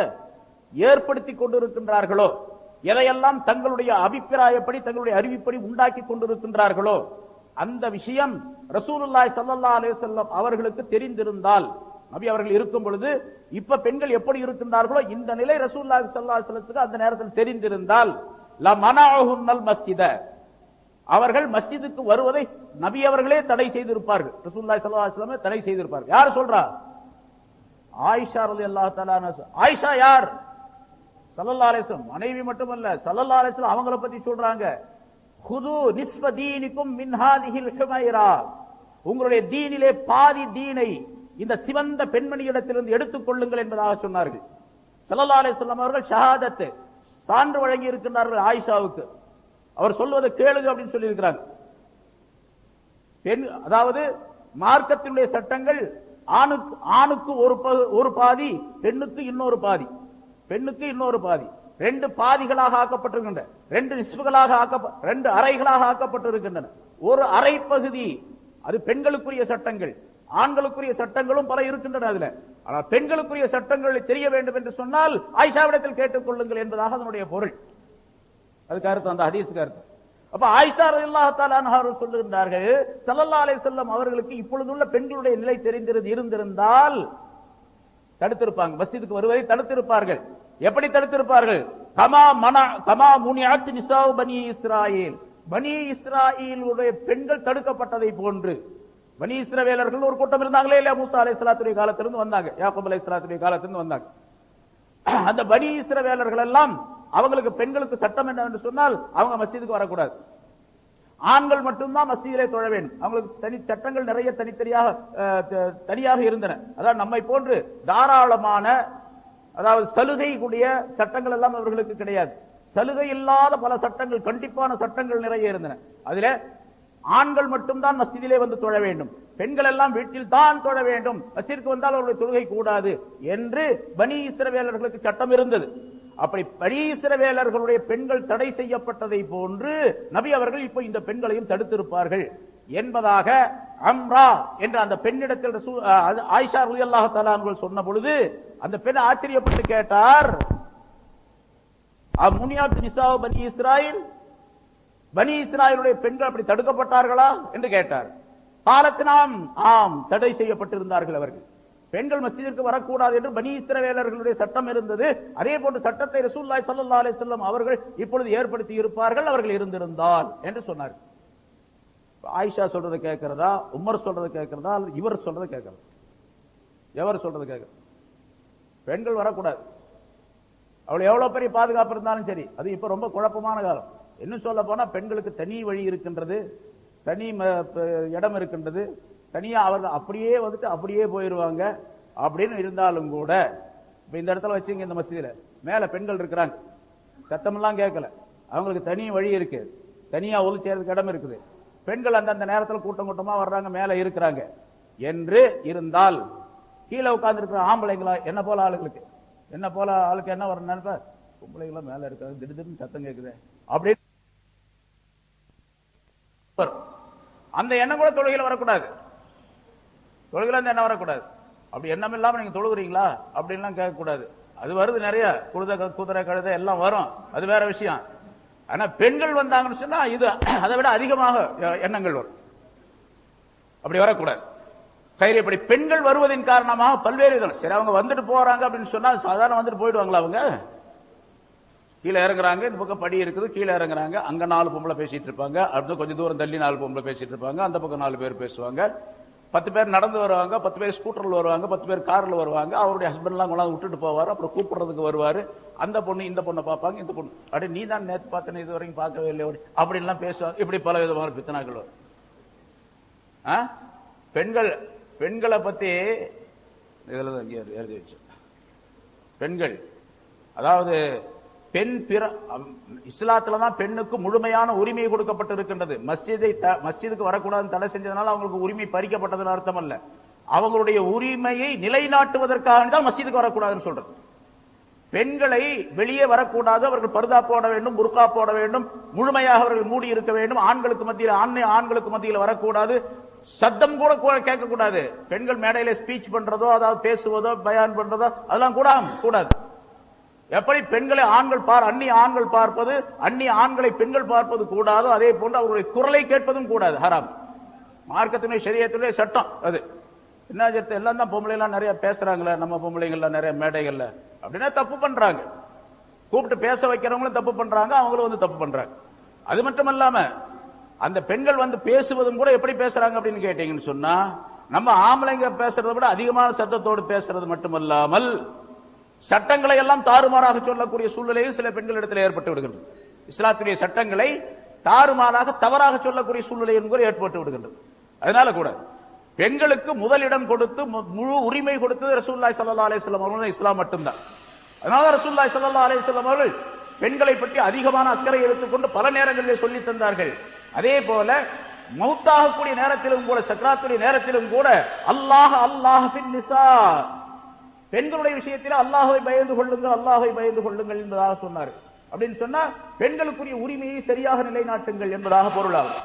ஏற்படுத்தி கொண்டிருக்கின்றார்களோ, எதையெல்லாம் தங்களுடைய அபிப்பிராயப்படி, தங்களுடைய அறிவிப்படி உண்டாக்கி கொண்டிருக்கின்றார்களோ, அந்த விஷயம் ரசூலுல்லாஹி ஸல்லல்லாஹு அலைஹி வஸல்லம் அவர்களுக்கு தெரிந்திருந்தால், நபி அவர்கள் இருக்கும் பொழுது இப்ப பெண்கள் எப்படி இருக்கின்றார்களோ இந்த நிலை ரசூலுல்லாஹி ஸல்லல்லாஹு அலைஹி வஸல்லத்துக்கு அந்த நேரத்தில் தெரிந்திருந்தால், ல மனஅஹுன்னல் மஸ்ஜித, அவர்கள் மஸ்ஜிதுக்கு வருவதை நபி அவர்களே தடை செய்திருப்பார்கள். ரசூலுல்லாஹி ஸல்லல்லாஹு அலைஹி வஸல்லம் தடை செய்திருப்பார்கள். யார் சொல்றா? ஆயிஷா ரலியல்லாஹு தஆலா அன்ஹா. ஆயிஷா யார்? ஸல்லல்லாஹு அலைஹி வஸல்லம் மனைவி மட்டுமல்ல, ஸல்லல்லாஹு அலைஹி வஸல்லம் அவங்கள பத்தி சொல்றாங்க. குது நிஸ்ஃப தீனிக்கும் மின் ஹாதிஹில் ஹுமைரா, உங்களுடைய தீனிலே பாதி தீனை இந்த சிவந்த பெண்மணியிடத்திலிருந்து எடுத்துக் கொள்ளுங்கள் என்பதாக சொன்னார்கள். ஸல்லல்லாஹு அலைஹி வஸல்லம் அவர்கள் ஷஹாதத் சான்று வழங்கி இருக்கின்றார்கள் ஆயிஷாவுக்கு. அவர் சொல்வதை கேளுங்க அப்படின்னு சொல்லி இருக்கிறாங்க. பெண், அதாவது மார்க்கத்தினுடைய சட்டங்கள் ஆணுக்கு ஒரு பாதி, பெண்ணுக்கு இன்னொரு பாதி, பெண்ணுக்கு இன்னொரு பாதி, 2 பாதிகளாக ஆக்கப்பட்டிருக்கின்றன, 2 நிஸ்புகளாக 2 அறைகளாக ஆக்கப்பட்டிருக்கின்றன. ஒரு அறை பகுதி அது பெண்களுக்குரிய சட்டங்கள், ஆண்களுக்குரிய சட்டங்களும் பல இருக்கின்றன அதுல. ஆனால் பெண்களுக்குரிய சட்டங்கள் தெரிய வேண்டும் என்று சொன்னால் ஆயிஷாவிடத்தில் கேட்டுக் கொள்ளுங்கள் என்பதாக அதனுடைய பொருள். அதுக்கு அர்த்தம், அந்த ஹதீஸுக்கு அர்த்தம். அப்ப ஆயிஷா ரலியல்லாஹு தஆலா அன்ஹா சொல்லுகின்றார்கள், ஸல்லல்லாஹு அலைஹி வஸல்லம் அவர்களுக்கு இப்பொழுதுள்ள பெண்களுடைய நிலை இருந்திருந்தால் தடுத்திருப்பாங்க, மஸ்ஜிதுக்கு வருவதை தடுத்திருப்பார்கள். எப்படி தடுத்திருப்பார்கள்? கமா முனிஅத் நிசாஉ பனி இஸ்ராயீல், பனி இஸ்ராயீலுடைய பெண்கள் தடுக்கப்பட்டதை போன்று. பனி இஸ்ரவேலர்கள் ஒரு கூட்டம் இருந்தாங்களே இல்லையா, மூசா அலைஹிஸ்ஸலாத்துடைய காலத்திலிருந்து வந்தாங்க, யாக்கூப் அலைஹிஸ்ஸலாத்துடைய காலத்திலிருந்து வந்தாங்க. அந்த பனி இஸ்ரவேலர்கள் எல்லாம் அவங்களுக்கு பெண்களுக்கு சட்டம் என்ன என்று சொன்னால், அவங்க மஸ்ஜிதுக்கு வரக்கூடாது, ஆண்கள் மட்டும்தான் மஸ்ஜிதிலே தொழ வேண்டும். அவங்களுக்கு தனி சட்டங்கள் நிறைய தனியாக இருந்தன. அதாவது நம்மை போன்று தாராளமான, அதாவது சலுகை கூடிய சட்டங்கள் எல்லாம் அவர்களுக்கு கிடையாது. சலுகை இல்லாத பல சட்டங்கள், கண்டிப்பான சட்டங்கள் நிறைய இருந்தன. அதிலே ஆண்கள் மட்டும்தான் மஸ்ஜிதிலே வந்து தொழ வேண்டும், பெண்கள் எல்லாம் வீட்டில் தான் தொழ வேண்டும், மஸ்ஜிதுக்கு வந்தால் அவர்களுடைய தொழுகை கூடாது என்று பனி இஸ்ரவேலர்களுக்கு சட்டம் இருந்தது. அப்படி பனி இஸ்ரவேலர்களுடைய பெண்கள் தடை செய்யப்பட்டதை போன்று நபி அவர்கள் இப்போ இந்த பெண்களையும் தடுத்திருப்பார்கள் என்பதாக அம்ரா என்ற அந்த பெண்ணிடத்தில் ஆயிஷா ரலியல்லாஹு தஆலா அவர்கள் சொன்ன பொழுது அந்த பெண் ஆச்சரியப்பட்டு கேட்டார், முனியாத் நிசாஉ பனி இஸ்ராயில், பனி இஸ்ராயலுடைய பெண்கள் அப்படி தடுக்கப்பட்டார்களா என்று கேட்டார். காலத்தினாம், ஆம், தடை செய்யப்பட்டிருந்தார்கள் அவர்கள். பெண்கள் மஸ்ஜிதிற்கு வரக்கூடாது என்று பனி இஸ்ரவேலர்களுடைய சட்டம் இருந்தது. அதே போன்ற சட்டத்தை ரசூலுல்லாஹி ஸல்லல்லாஹு அலைஹி வஸல்லம் அவர்கள் இப்பொழுது ஏற்படுத்தி இருப்பார்கள் அவர்கள் இருந்திருந்தால் என்று சொன்னார். ஆயிஷா சொல்றதை கேட்கிறதா, உமர் சொல்றதை கேட்கிறதா, இவர் சொல்றதை கேட்கிறதா? எவர் சொல்றது கேட்கிறது? பெண்கள் வரக்கூடாது. அவள் எவ்வளவு பெரிய பாதுகாப்பு இருந்தாலும் சரி, அது இப்ப ரொம்ப குழப்பமான காலம். இன்னும் சொல்ல போனா பெண்களுக்கு தனி வழி இருக்கின்றது, தனி இடம் இருக்கின்றது, தனியா அவர்கள் அப்படியே வந்துட்டு அப்படியே போயிருவாங்க. அப்படின்னு இருந்தாலும் கூட இப்ப இந்த இடத்துல வச்சுங்க, இந்த மசீதில மேல பெண்கள் இருக்கிறாங்க, சத்தமெல்லாம் கேட்கல, அவங்களுக்கு தனி வழி இருக்கு, தனியா ஒளி செய்யறதுக்கு இடம் இருக்குது, பெண்கள் அந்தந்த நேரத்தில் கூட்டம் கூட்டமா வர்றாங்க, மேல இருக்கிறாங்க என்று இருந்தால், கீழே உட்கார்ந்து இருக்கிற ஆம்பளைங்களா என்ன போல ஆளுங்களுக்கு என்ன வர நினைப்ப, பொம்பளைங்களா மேல இருக்காது, திடீர்னு சத்தம் கேட்குது அப்படின்னு அந்த எண்ணம் கூட தொழுகையில வரக்கூடாது. தொழுகையில அந்த எண்ணம் வரக்கூடாது. அப்படி எண்ணம் இல்லாம நீங்க தொழுகிறீங்களா அப்படின்லாம் கேட்கக்கூடாது. அது வருது, நிறைய குதிரை கழுதை எல்லாம் வரும், அது வேற விஷயம். ஆனா பெண்கள் வந்தாங்கன்னு சொன்னா இது அதை விட அதிகமாக எண்ணங்கள் வரும். அப்படி வரக்கூடாது. இப்படி பெண்கள் வருவதன் காரணமாக பல்வேறு விதம். சரி, அவங்க வந்துட்டு போறாங்க அப்படின்னு சொன்னா சாதாரண வந்துட்டு போயிடுவாங்களா? அவங்க கீழே இறங்குறாங்க, இந்த பக்கம் படி இருக்குது, கீழே இறங்குறாங்க, அங்க 4 பொம்பளை பேசிட்டு இருப்பாங்க, அடுத்து கொஞ்சம் தூரம் தள்ளி 4 பொம்பளை பேசிட்டு இருப்பாங்க, அந்த பக்கம் 4 பேர் பேசுவாங்க, 10 பேர் நடந்து வருவாங்க, 10 பேர் ஸ்கூட்டர்ல வருவாங்க, 10 பேர் கார்ல வருவாங்க. அவருடைய ஹஸ்பண்ட் எல்லாம் கொண்டாந்து விட்டுட்டு போவாரு, அப்புறம் கூப்பிடுறதுக்கு வருவாரு. அந்த பொண்ணு இந்த பொண்ணை பார்ப்பாங்க, இந்த பொண்ணு அப்படி நீ தான் நேற்று பார்த்தேன்னு இது வரைக்கும் பார்க்கவே இல்லை அப்படின்லாம் பேசுவாங்க. இப்படி பல விதமான பிரச்சனைகள் வரும். பெண்களை பத்தி இதுல எழுதி வச்சு, பெண்கள் அதாவது இஸ்லாத்துல தான் பெண்ணுக்கு முழுமையான உரிமை கொடுக்கப்பட்டு இருக்கின்றது. மஸ்ஜிதுக்கு வரக்கூடாதுன்னு தடை செஞ்சதுனால அவங்களுக்கு உரிமை பறிக்கப்பட்டதுன்னு அர்த்தம் அல்ல. அவங்களுடைய உரிமையை நிலைநாட்டுவதற்காக தான் மஸ்ஜிதுக்கு வரக்கூடாதுன்னு சொல்றது. பெண்களை வெளியே வரக்கூடாது, அவர்கள் பர்தா போட வேண்டும், புர்கா போட வேண்டும், முழுமையாக அவர்கள் மூடி இருக்க வேண்டும், ஆண்களுக்கு மத்தியில் வரக்கூடாது, சத்தம் கூட கேட்கக்கூடாது. பெண்கள் மேடையில ஸ்பீச் பண்றதோ, அதாவது பேசுவதோ, பயான் பண்றதோ அதெல்லாம் கூடாது. எப்படி பெண்களை அந்நிய ஆண்கள் பார்ப்பது, அந்நிய ஆண்களை பெண்கள் பார்ப்பது கூடாதோ, அதே போன்று அவருடைய குரலை கேட்பதும் கூடாது, ஹராம். மார்க்கத்தினுடைய ஷரியத்தினுடைய சட்டம் அது. என்ன சட்டம்? எல்லாம் தான் பொம்பளை எல்லாம் நிறைய பேசுறாங்களே, நம்ம பொம்பளைங்கள்ல நிறைய மேடைகள்ல அப்படின்னா தப்பு பண்றாங்க. கூப்பிட்டு பேச வைக்கிறவங்களும் தப்பு பண்றாங்க, அவங்களும் வந்து தப்பு பண்றாங்க. அது மட்டும் இல்லாம அந்த பெண்கள் வந்து பேசுவதும் கூட எப்படி பேசுறாங்க அப்படின்னு கேட்டீங்கன்னு சொன்னா, நம்ம ஆம்பளைங்க பேசுறதை விட அதிகமான சத்தத்தோடு பேசுறது மட்டுமல்லாமல் சட்டங்களை எல்லாம் தாறுமாறாக சொல்லக்கூடிய சூழ்நிலையும் சில பெண்களிடத்தில் ஏற்பட்டு விடுகின்றது. இஸ்லாத்துடைய சட்டங்களை தாறுமாறாக தவறாக சொல்லக்கூடிய சூழ்நிலையும் கூட ஏற்பட்டு விடுகின்றது. அதனால கூட பெண்களுக்கு முதலிடம் கொடுத்து முழு உரிமை கொடுத்தது ரசூலுல்லாஹி ஸல்லல்லாஹு அலைஹி வஸல்லம் அவர்கள், இஸ்லாம் மட்டும்தான். அதனால ரசூலுல்லாஹி ஸல்லல்லாஹு அலைஹி வஸல்லம் அவர்கள் பெண்களை பற்றி அதிகமான அக்கறை எடுத்துக்கொண்டு பல நேரங்களிலே சொல்லி தந்தார்கள். அதே போல மௌத்தாகக்கூடிய நேரத்திலும் கூட, சக்ராத்துடைய நேரத்திலும் கூட அல்லாஹ் ஃபின் நிசா, பெண்களுடைய விஷயத்தில் அல்லாஹ்வை பயந்து கொள்ளுங்கள் என்பதாக சொன்னார். அப்படின்னு சொன்னா பெண்களுக்குரிய உரிமையை சரியாக நிலைநாட்டுங்கள் என்பதாக பொருளாகும்.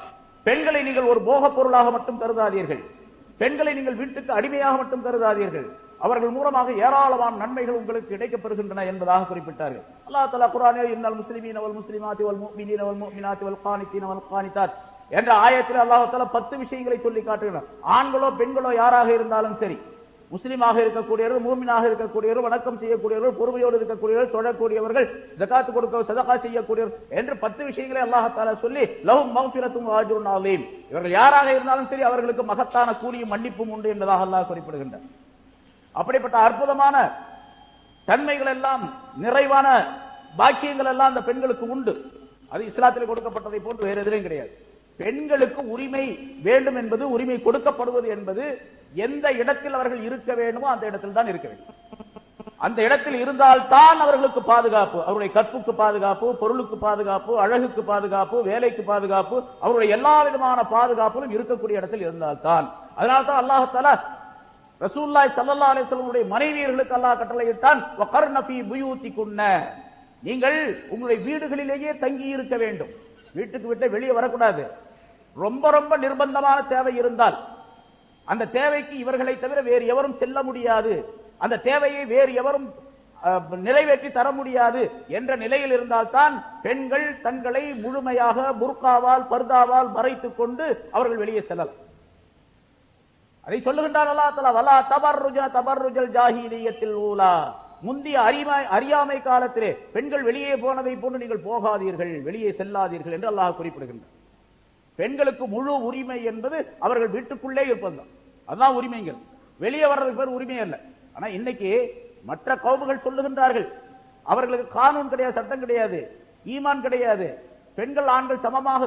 பெண்களை நீங்கள் ஒரு போக பொருளாக மட்டும் கருதாதீர்கள், பெண்களை நீங்கள் வீட்டுக்கு அடிமையாக மட்டும் கருதாதீர்கள், அவர்கள் மூலமாக ஏராளமான நன்மைகள் உங்களுக்கு கிடைக்கப்பெறுகின்றன என்பதாக குறிப்பிட்டார்கள். அல்லாஹ் தஆலா குர்ஆனில் இன்னல் முஸ்லிமீன வல் முஸ்லிமாத்தி வல் முஃமினீன வல் முஃமினாத்தி வல் கானிதீன வல் கானிதாத் என்ற ஆயத்தில் அல்லாஹ் தஆலா 10 விஷயங்களை சொல்லி காட்டுகிறார். ஆண்களோ பெண்களோ யாராக இருந்தாலும் சரி, முஸ்லிமாக இருக்கக்கூடியவர்கள், மூமினாக இருக்கக்கூடியவர்கள், வணக்கம் செய்யக்கூடியவர்கள், பொறுமையோடு இருக்கக்கூடியவர்கள், தொழக்கூடியவர்கள், ஜகாத் கொடுக்க சதகா செய்யக்கூடியவர்கள் என்று 10 விஷயங்களை அல்லாஹ் தஆலா சொல்லி லஹும் மக்ஃபிரத்தும் வ அஜ்ருன் அலீம், இவர்கள் யாராக இருந்தாலும் சரி அவர்களுக்கு மகத்தான கூலியும் மன்னிப்பும் உண்டு என்பதாக அல்லாஹ் குறிப்பிடுகின்றார். அப்படிப்பட்ட அற்புதமான தன்மைகள் எல்லாம், நிறைவான பாக்கியங்கள் எல்லாம் அந்த பெண்களுக்கு உண்டு. அது இஸ்லாத்தில் கொடுக்கப்பட்டதை போன்று வேறு எதிலும் கிடையாது. பெண்களுக்கு உரிமை வேண்டும் என்பது, உரிமை கொடுக்கப்படுவது என்பது எந்த இடத்தில் அவர்கள் இருக்க வேண்டுமோ அந்த இடத்தில் தான் இருக்க வேண்டும். அந்த இடத்தில் இருந்தால்தான் அவர்களுக்கு பாதுகாப்பு, அவருடைய கற்புக்கு பாதுகாப்பு, பொருளுக்கு பாதுகாப்பு, அழகுக்கு பாதுகாப்பு, வேலைக்கு பாதுகாப்பு, அவருடைய எல்லா விதமான பாதுகாப்பும் இருக்கக்கூடிய இடத்தில் இருந்தால்தான். அதனால்தான் அல்லாஹ் தஆலா ரசூலுல்லாஹி ஸல்லல்லாஹு அலைஹி வஸல்லம் மனைவியர்களுக்கு அல்லாஹ் கட்டளையிட்டான், வகர்ன ஃபீ புயூதிகுன்ன, நீங்கள் உங்களுடைய வீடுகளிலேயே தங்கி இருக்க வேண்டும், வீட்டுக்கு விட்டு வெளியே வரக்கூடாது. ரொம்ப ரொம்ப நிர்பந்தமான தேவை இருந்தால், அந்த தேவைக்கு இவர்களை தவிர வேறு எவரும் செல்ல முடியாது, அந்த தேவையை வேறு எவரும் நிறைவேற்றி தர முடியாது என்ற நிலையில் இருந்தால்தான் பெண்கள் தங்களை முழுமையாக புர்காவால் பர்தாவால் மறைத்துக் கொண்டு அவர்கள் வெளியே செல்லலாம். அதை சொல்லுகின்றார் அல்லாஹ் தஆலா, வலா தபர்ருஜ தபர்ருஜல் ஜாஹிலியத்தில் ஊலா, முந்திய அறியாமை காலத்திலே பெண்கள் வெளியே போனதை போன்று நீங்கள் போகாதீர்கள், வெளியே செல்லாதீர்கள் என்று அல்லாஹ் குறிப்பிடுகின்றார். பெண்களுக்கு முழு உரிமை என்பது அவர்கள் வீட்டுக்குள்ளே இருப்பதுதான், அதுதான் உரிமைகள். வெளியே வர்றதுக்கு பேர் உரிமை அல்ல. ஆனா இன்னைக்கு மற்ற கௌமுகள் சொல்லுகின்றார்கள், அவர்களுக்கு கானூன் கிடையாது, சட்டம் கிடையாது, ஈமான் கிடையாது, பெண்கள் ஆண்கள்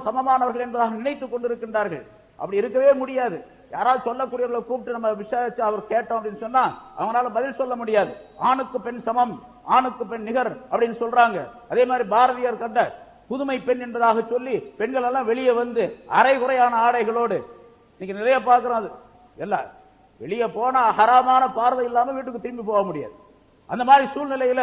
சமமானவர்கள் என்பதாக நினைத்துக் கொண்டிருக்கின்றார்கள். அப்படி இருக்கவே முடியாது. யாராவது சொல்லக்கூடியவர்களை கூப்பிட்டு நம்ம விசாரிச்சு அவர் கேட்டோம் அப்படின்னு சொன்னா அவங்களால பதில் சொல்ல முடியாது. ஆணுக்கு பெண் சமம், ஆணுக்கு பெண் நிகர் அப்படின்னு சொல்றாங்க. அதே மாதிரி பாரதியார் கண்ட புதுமை பெண் என்பதாக சொல்லி பெண்கள் எல்லாம் வெளியே வந்து அரைகுறையான ஆடைகளோடு இன்னைக்கு நிறைய பார்க்கிறோம். அது எல்லாம் வெளியே போனா ஹராமான பார்வை இல்லாம வீட்டுக்கு திரும்பி போக முடியாது. அந்த மாதிரி சூழ்நிலையில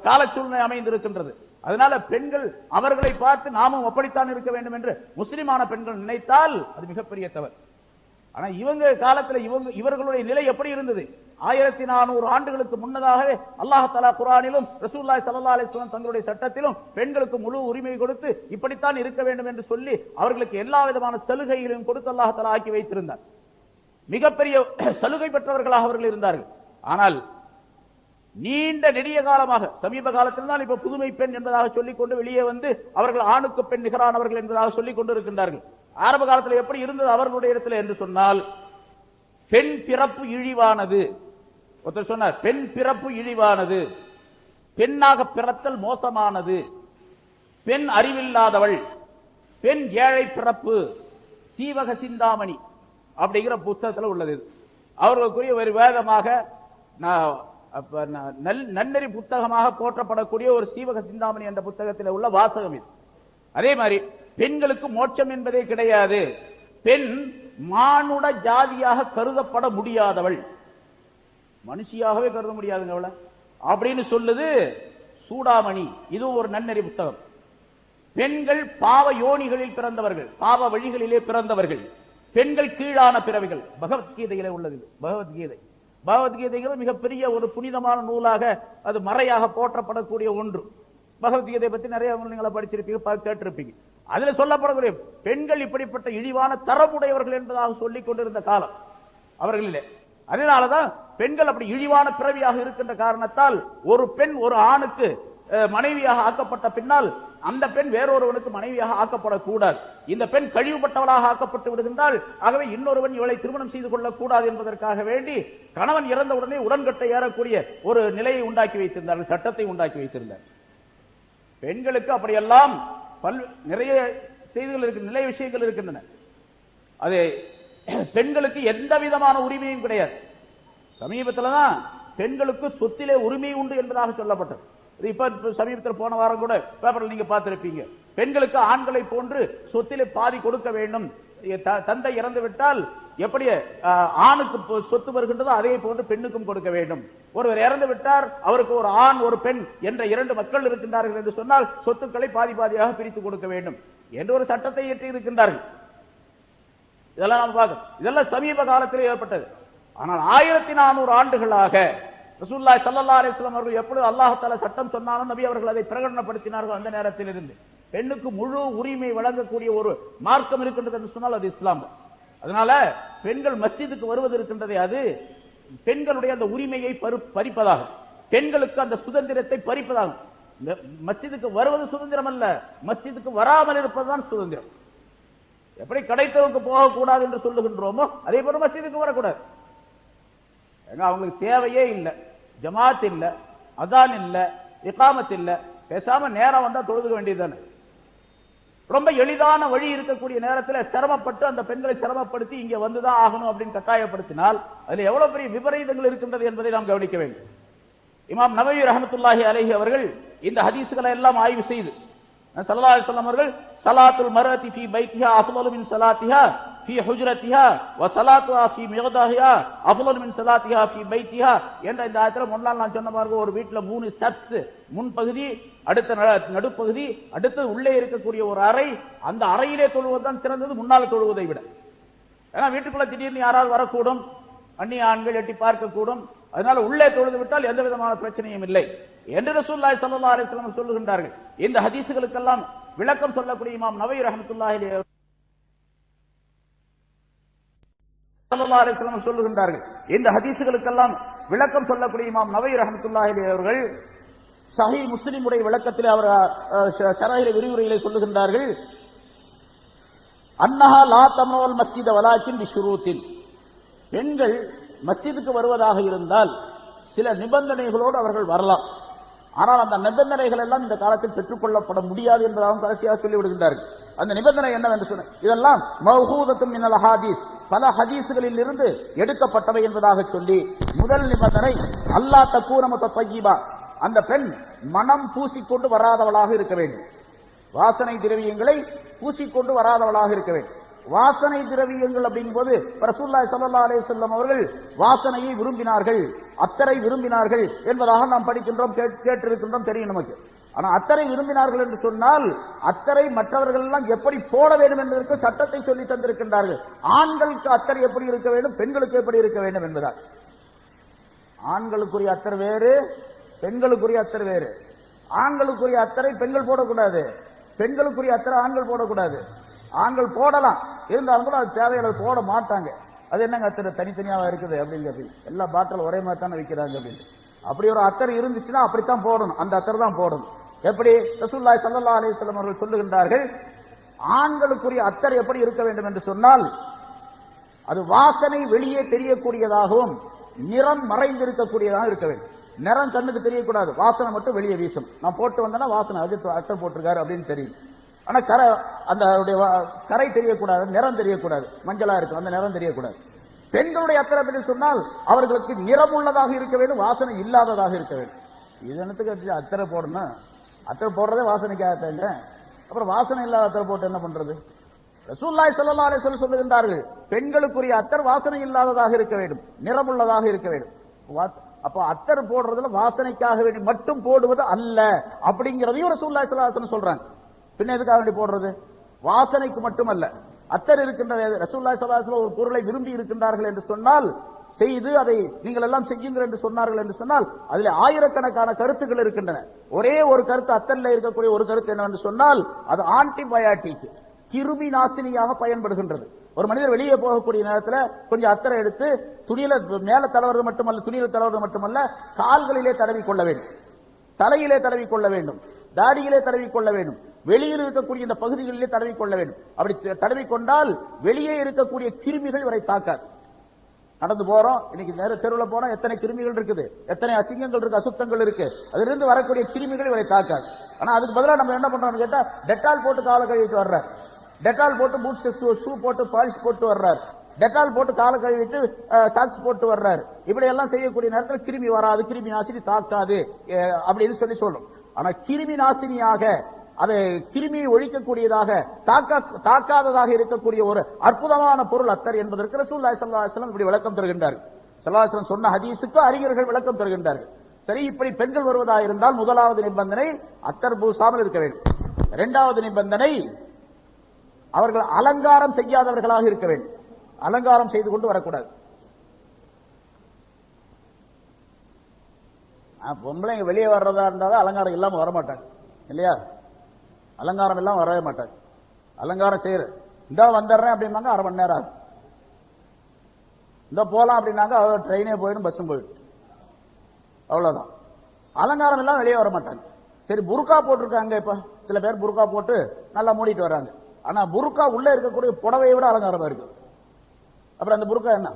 கால சூழ்நிலை அமைந்திருக்கின்றது. அதனால பெண்கள் அவர்களை பார்த்து நாமும் அப்படித்தான் இருக்க வேண்டும் என்று முஸ்லிமான பெண்கள் நினைத்தால் அது மிகப்பெரிய தவறு. ஆனா இவங்க காலத்துல இவர்களுடைய நிலை எப்படி இருந்தது? 1400 ஆண்டுகளுக்கு முன்னதாகவே அல்லாஹ் தஆலா குர்ஆனிலும் ரசூலுல்லாஹி ஸல்லல்லாஹு அலைஹி வஸல்லம் தங்களுடைய சட்டத்திலும் பெண்களுக்கு முழு உரிமை கொடுத்து இப்படித்தான் இருக்க வேண்டும் என்று சொல்லி அவர்களுக்கு எல்லா விதமான சலுகைகளையும் கொடுத்து அல்லாஹ் தஆலா ஆக்கி வைத்திருந்தார். மிகப்பெரிய சலுகை பெற்றவர்களாக அவர்கள் இருந்தார்கள். ஆனால் நீண்ட நெடிய காலமாக, சமீப காலத்தில் தான் இப்ப புதுமை பெண் என்பதாக சொல்லிக் கொண்டு வெளியே வந்து அவர்கள் ஆணுக்கு பெண் நிகரானவர்கள் என்பதாக சொல்லிக் கொண்டு இருக்கின்றார்கள். ஆரம்ப காலத்தில் எப்படி இருந்தது அவர்களுடைய இடத்துல என்று சொன்னால், பெண் பிறப்பு இழிவானது. ஒருத்தர் சொன்னார், பெண் பிறப்பு இழிவானது, பெண்ணாக பிறத்தல் மோசமானது, பெண் அறிவில்லாதவள், பெண் ஏழை பிறப்பு, சீவக சிந்தாமணி அப்படிங்கிற புத்தகத்தில் உள்ளது. அவர்களுக்குரிய ஒரு வேதமாக நன்னெறி புத்தகமாக போற்றப்படக்கூடிய ஒரு சீவக சிந்தாமணி என்ற புத்தகத்தில் உள்ள வாசகம் இது. அதே மாதிரி பெண்களுக்கு மோட்சம் என்பதே கிடையாது, பெண் மானுட ஜாதியாக கருதப்பட முடியாதவள், மனுஷியாகவே கருத முடியாதுங்க அவளை அப்படின்னு சொல்லுது சூடாமணி. இது ஒரு நன்னெறி புத்தகம். பெண்கள் பாவ யோனிகளில் பிறந்தவர்கள், பாவ வழிகளிலே பிறந்தவர்கள், பெண்கள் கீழான பிறவிகள். பகவத்கீதையிலே உள்ளது. பகவத்கீதைகள் மிகப்பெரிய ஒரு புனிதமான நூலாக, அது மறையாக போற்றப்படக்கூடிய ஒன்று. பகவத்கீதை பத்தி நிறைய நீங்களை படிச்சிருப்பீங்க, கேட்டிருப்பீங்க. அதுல சொல்லப்படக்கூடிய பெண்கள் இப்படிப்பட்ட இழிவான தரமுடையவர்கள் என்பதாக சொல்லிக் கொண்டிருந்த காலம் அவர்களிலே. அதனாலதான் பெண்கள் அப்படி இழிவான பிறவியாக இருக்கின்ற காரணத்தால் ஒரு பெண் ஒரு ஆணுக்கு மனைவியாக ஆக்கப்பட்ட பின்னால் அந்த பெண் வேறொருவனுக்கு மனைவியாக ஆக்கப்படக்கூடாது. இந்த பெண் கழிவுபட்டவளாக ஆக்கப்பட்டு விடுகின்றால், ஆகவே இன்னொருவன் இவளை திருமணம் செய்து கொள்ளக்கூடாது என்பதற்காக வேண்டி கணவன் இறந்தவுடனே உடன்கட்டை ஏறக்கூடிய ஒரு நிலையை உண்டாக்கி வைத்திருந்தார்கள், சட்டத்தை உண்டாக்கி வைத்திருந்தார். பெண்களுக்கு அப்படியெல்லாம் நிறைய செய்திகள் இருக்கு, நிறைய விஷயங்கள் இருக்கின்றன. அது பெண்களுக்கு எந்த விதமான உரிமையும் கிடையாது. சமீபத்தில் தான் பெண்களுக்கு சொத்திலே உரிமை உண்டு என்பதாக சொல்லப்பட்டது. இப்ப சமீபத்தில் போன வாரம் கூட பேப்பர்ல நீங்க பார்த்திருப்பீங்க, பெண்களுக்கு ஆண்களை போன்று சொத்திலே பாதி கொடுக்க வேண்டும். தந்தை இறந்து விட்டால் எப்படி ஆணுக்கு சொத்து வருகின்றதோ அதே போன்று பெண்ணுக்கும் கொடுக்க வேண்டும். ஒருவர் இறந்து விட்டார், அவருக்கு ஒரு ஆண் ஒரு பெண் என்ற 2 மக்கள் இருக்கின்றார்கள் என்று சொன்னால் சொத்துக்களை பாதி பாதியாக பிரித்து கொடுக்க வேண்டும் என்று ஒரு சட்டத்தை இயற்றி இருக்கின்றார்கள். இதெல்லாம் நாம் பார்க்க, இதெல்லாம் சமீப காலத்தில் ஏற்பட்டது. ஆனால் 1400 ஆண்டுகளாக ரசூலுல்லாஹி ஸல்லல்லாஹு அலைஹி வஸல்லம் அவர்கள் எப்பொழுது அல்லாஹ் தஆலா சட்டம் சொன்னாலும் நபி அவர்கள் அதை பிரகடனப்படுத்தினார்கள். அந்த நேரத்தில் இருந்து பெண்ணுக்கு முழு உரிமை வழங்கக்கூடிய ஒரு மார்க்கம் இருக்கின்றது என்று சொன்னால் அது இஸ்லாம். அதனால பெண்கள் மஸ்ஜிதுக்கு வருவது இருக்கின்றதே, அது பெண்களுடைய அந்த உரிமையை பறிப்பதாகும், பெண்களுக்கு அந்த சுதந்திரத்தை பறிப்பதாகும். மஸ்ஜிதுக்கு வருவது சுதந்திரம் அல்ல, மஸ்ஜிதுக்கு வராமல் இருப்பதுதான் சுதந்திரம். எப்படி கடைத்தவுக்கு போகக்கூடாது என்று சொல்லுகின்றோமோ அதே போல மஸ்ஜிதுக்கு வரக்கூடாது. அவங்களுக்கு தேவையே இல்லை, ஜமாத் இல்ல, அதான் இல்ல, இகாமத் இல்ல, பேசாம நேரம் வந்தா தொழுதுக வேண்டியதுதானே. ரொம்ப எளிதான வழி இருக்கக்கூடிய நேரத்தில் சிரமப்பட்டு அந்த பெண்களை சிரமப்படுத்தி இங்க வந்துதான் ஆகணும் அப்படின்னு கட்டாயப்படுத்தினால் அதுல எவ்வளவு பெரிய விபரீதங்கள் இருக்கின்றது என்பதை நாம் கவனிக்க வேண்டும். இமாம் நவவி ரஹ்மத்துல்லாஹி அலைஹி அவர்கள் இந்த ஹதீஸ்களை எல்லாம் ஆய்வு செய்து ஸல்லல்லாஹு அலைஹி வஸல்லம் அவர்கள் ஸலாத்துல் மர்அதி ஃபீ பைத்திஹா அஃலலு மின் ஸலாத்திஹா ஃபீ ஹுஜ்ரத்திஹா வ ஸலாத்துஹா ஃபீ மிக்தாஹிஹா அஃலலு மின் ஸலாத்திஹா ஃபீ பைத்திஹா என்ற இந்த ஆயத்துல முன்னால நான் சொன்ன மாதிரி ஒரு வீட்ல 3 ஸ்டெப்ஸ், முன்பகுதி, அடுத்த நடுப்பகுதி, அடுத்து உள்ளே இருக்கக்கூடிய ஒரு அறை, அந்த அறையிலே தொழுவதுதான் சிறந்தது முன்னால தொழுவதை விட. ஏன்னா வீட்டுக்குள்ள திடீர்னு யாராவது வரக்கூடும், அந்நிய ஆண்கள் எட்டி பார்க்கக்கூடும், அதனால உள்ளே தொழுது விட்டால் எந்த விதமான பிரச்சனையும் இல்லை என்று ரசூலுல்லாஹி ஸல்லல்லாஹு அலைஹி வஸல்லம் சொல்லுகின்றார்கள். இந்த ஹதீஸ்களுக்கெல்லாம் விளக்கம் சொல்லக்கூடிய இமாம் நவவி ரஹ்மத்துல்லாஹி அலைஹி ஸல்லல்லாஹு அலைஹி வஸல்லம் சொல்லுகின்றார்கள். இந்த ஹதீஸ்களுக்கெல்லாம் விளக்கம் சொல்லக்கூடிய இமாம் நவவி ரஹ்மத்துல்லாஹி அலைஹி அவர்கள் சஹீஹ் முஸ்லிமுடைய விளக்கத்தில் அவர் ஷரஹிலே விரிவுரையிலே சொல்லுகின்றார்கள், அன்னஹா லா தம்னுல் மஸ்ஜித வலாக்கின் பிஷுரூத்தின், பெண்கள் மஸ்ஜிதுக்கு வருவதாக இருந்தால் சில நிபந்தனைகளோடு அவர்கள் வரலாம். ஆனால் அந்த நிபந்தனைகள் எல்லாம் இந்த காலத்தில் பெற்றுக்கொள்ளப்பட முடியாது என்பதாக கடைசியாக சொல்லிவிடுகின்றார்கள். அந்த நிபந்தனை என்னவென்று சொன்ன இதெல்லாம் மௌஹூதத்தும் மினல் ஹதீஸ், பல ஹதீஸ்களில் இருந்து எடுக்கப்பட்டவை என்பதாக சொல்லி, முதல் நிபந்தனை அல்லாஹ் தக்கூன முத்தய்யிபா, அந்த பெண் மனம் பூசிக்கொண்டு வராதவளாக இருக்க வேண்டும், வாசனை திரவியங்களை பூசிக்கொண்டு வராதவளாக இருக்க வேண்டும். வாசனை திரவியங்கள் அப்படிங்கும் போது ரசூலுல்லாஹி ஸல்லல்லாஹு அலைஹி வஸல்லம் அவர்கள் வாசனையை விரும்பினார்கள், அத்தரை விரும்பினார்கள் என்பதாக நாம் படிக்கின்றோம், கேட்டிருக்கின்றோம், தெரியும் நமக்கு. ஆனா அத்தரை விரும்பினார்கள் என்று சொன்னால் அத்தரை மற்றவர்கள் எல்லாம் எப்படி போட வேண்டும் என்பதற்கு சட்டத்தை சொல்லி தந்திருக்கின்றார்கள். ஆண்களுக்கு அத்தரை எப்படி இருக்க வேண்டும், பெண்களுக்கு எப்படி இருக்க வேண்டும் என்பதால். ஆண்களுக்குரிய அத்தர் வேறு, பெண்களுக்குரிய அத்தர் வேறு. ஆண்களுக்குரிய அத்தரை பெண்கள் போடக்கூடாது, பெண்களுக்குரிய அத்தரை ஆண்கள் போடக்கூடாது. ஆண்கள் போடலாம், இருந்தாலும் கூட அது தேவையானது போட மாட்டாங்க. அது என்னங்க அத்தரை தனித்தனியாக இருக்குது அப்படின்னு கேட்பீங்க. எல்லா பாட்டில் ஒரே மாதிரி தானே விற்கிறாங்க அப்படின்னு. அப்படி ஒரு அத்தர் இருந்துச்சுன்னா அப்படித்தான் போடணும், அந்த அத்தர் தான் போடணும். எப்படி ரசூலுல்லாஹி ஸல்லல்லாஹு அலைஹி வஸல்லம் அவர்கள் சொல்லுகின்றார்கள், ஆண்களுக்குரிய அத்தர் எப்படி இருக்க வேண்டும் என்று சொன்னால் அது வாசனை வெளியே தெரியக்கூடியதாகவும் நிறம் மறைந்திருக்கக்கூடியதாக இருக்க வேண்டும். நிறம் கண்ணுக்கு தெரியக்கூடாது, வாசனை மட்டும் வெளியே வீசும். நான் போட்டு வந்தேன்னா வாசனை அது அத்தர் போட்டிருக்காரு அப்படின்னு தெரியும். ஆனா அந்த கரை தெரியக்கூடாது, நிறம் தெரியக்கூடாது, மஞ்சளா இருக்கும், அந்த நிறம் தெரியக்கூடாது. பெண்களுடைய அத்தரை பற்றி சொன்னால் அவர்களுக்கு நிறம் உள்ளதாக இருக்க வேண்டும், வாசனை இல்லாததாக இருக்க வேண்டும். இது என்னத்துக்கு அத்தரை போடணும், அத்தரை போடுறதே வாசனைக்காக, அப்புறம் வாசனை இல்லாத அத்தரை போட்டு என்ன பண்றது? ரசூலுல்லாஹி ஸல்லல்லாஹு அலைஹி வஸல்லம் சொல்லுகின்றார்கள், பெண்களுக்குரிய அத்தர் வாசனை இல்லாததாக இருக்க வேண்டும், நிறமுள்ளதாக இருக்க வேண்டும். அப்போ அத்தர் போடுறதுல வாசனைக்காக வேண்டி மட்டும் போடுவது அல்ல அப்படிங்கிறதையும் ரசூலுல்லாஹி ஸல்லல்லாஹு அலைஹி வஸல்லம் சொல்றாங்க. பின்ன எதுக்காக வேண்டி போடுறது? வாசனைக்கு மட்டுமல்ல, அத்தர் இருக்கின்றது. ரசூலுல்லாஹி ஸல்லல்லாஹு அலைஹி வஸல்லம் ஒரு பொருளை விரும்பி இருக்கின்றார்கள் என்று சொன்னால், செய்து அதை நீங்கள் எல்லாம் செய்யுங்கள் என்று சொன்னார்கள் என்று சொன்னால் அதில் ஆயிரக்கணக்கான கருத்துக்கள் இருக்கின்றன. ஒரே ஒரு கருத்து, அத்தல்ல இருக்கக்கூடிய ஒரு கருத்து என்னவென்று சொன்னால் அது ஆன்டிபயாட்டிக், கிருமி நாசினியாக பயன்படுகின்றது. ஒரு மனிதர் வெளியே போகக்கூடிய நேரத்தில் கொஞ்சம் அத்தரை எடுத்து துணியில மேல தடவுறது மட்டுமல்ல, துணியில தடவுறது மட்டுமல்ல, கால்களிலே தடவி கொள்ள வேண்டும், தலையிலே தடவி கொள்ள வேண்டும், தாடியிலே தடவி கொள்ள வேண்டும், வெளியில் இருக்கக்கூடிய இந்த பகுதிகளிலே தடவி கொள்ள வேண்டும். அப்படி தடவி கொண்டால் வெளியே இருக்கக்கூடிய கிருமிகள் வரை தாக்காது. நடந்து போறோம், இன்னைக்கு நேர தெருவில் போறோம், எத்தனை கிருமிகள் இருக்குது, எத்தனை அசிங்கங்கள் இருக்கு, அசுத்தங்கள் இருக்கு, அதிலிருந்து வரக்கூடிய கிருமிகள் வரை தாக்காது. ஆனா அதுக்கு பதிலாக நம்ம என்ன பண்றோம்னு கேட்டா, டெட்டால் போட்டு காலை கழுவிட்டு வர்றார், டெட்டால் போட்டு பூட்ஸ் ஷூ போட்டு பாலிஷ் போட்டு வர்றார், டெட்டால் போட்டு காலை கழுவிட்டு சாக்ஸ் போட்டு வர்றார். இப்படி எல்லாம் செய்யக்கூடிய நேரத்தில் கிருமி வராது, கிருமி நாசினி தாக்காது அப்படின்னு சொல்லி சொல்லும். ஆனா கிருமி நாசினியாக, அதை கிருமியை ஒழிக்கக்கூடியதாக, தாக்காததாக இருக்கக்கூடிய ஒரு அற்புதமான பொருள் அத்தர் என்பதற்கு ரசூலுல்லாஹி ஸல்லல்லாஹு அலைஹி வஸல்லம் இப்படி விளக்கம் தருகின்றார்கள். ஸல்லல்லாஹு அலைஹி வஸல்லம் சொன்ன ஹதீஸுக்கு அறிஞர்கள் விளக்கம் தருகின்றார்கள். சரி, இப்படி பெண்கள் வருவதாக இருந்தால் முதலாவது நிபந்தனை அத்தர் பூசாமல் இருக்க வேண்டும். இரண்டாவது நிபந்தனை அவர்கள் அலங்காரம் செய்யாதவர்களாக இருக்க வேண்டும், அலங்காரம் செய்து கொண்டு வரக்கூடாது. பொம்பளைங்க வெளியே வர்றதா இருந்தாலும் அலங்காரம் இல்லாம வரமாட்டாங்க இல்லையா? அலங்காரம் இல்லாம வரவே மாட்டாங்க. அலங்காரம் செய்யற இந்த வந்துடுறேன் அப்படின்னாங்க, அரை மணி நேரம் ஆகும். இந்த போலாம் அப்படின்னாங்க, ட்ரெயினே போயிடும், பஸ்ஸும் போயிடும், அவ்வளவுதான். அலங்காரம் எல்லாம் வெளியே வர மாட்டாங்க. சரி, புர்கா போட்டிருக்காங்க. இப்ப சில பேர் புர்கா போட்டு நல்லா மூடிட்டு வர்றாங்க. ஆனா புர்கா உள்ள இருக்கக்கூடிய புடவையை விட அலங்காரமா இருக்கு. அப்புறம் அந்த புர்கா என்ன?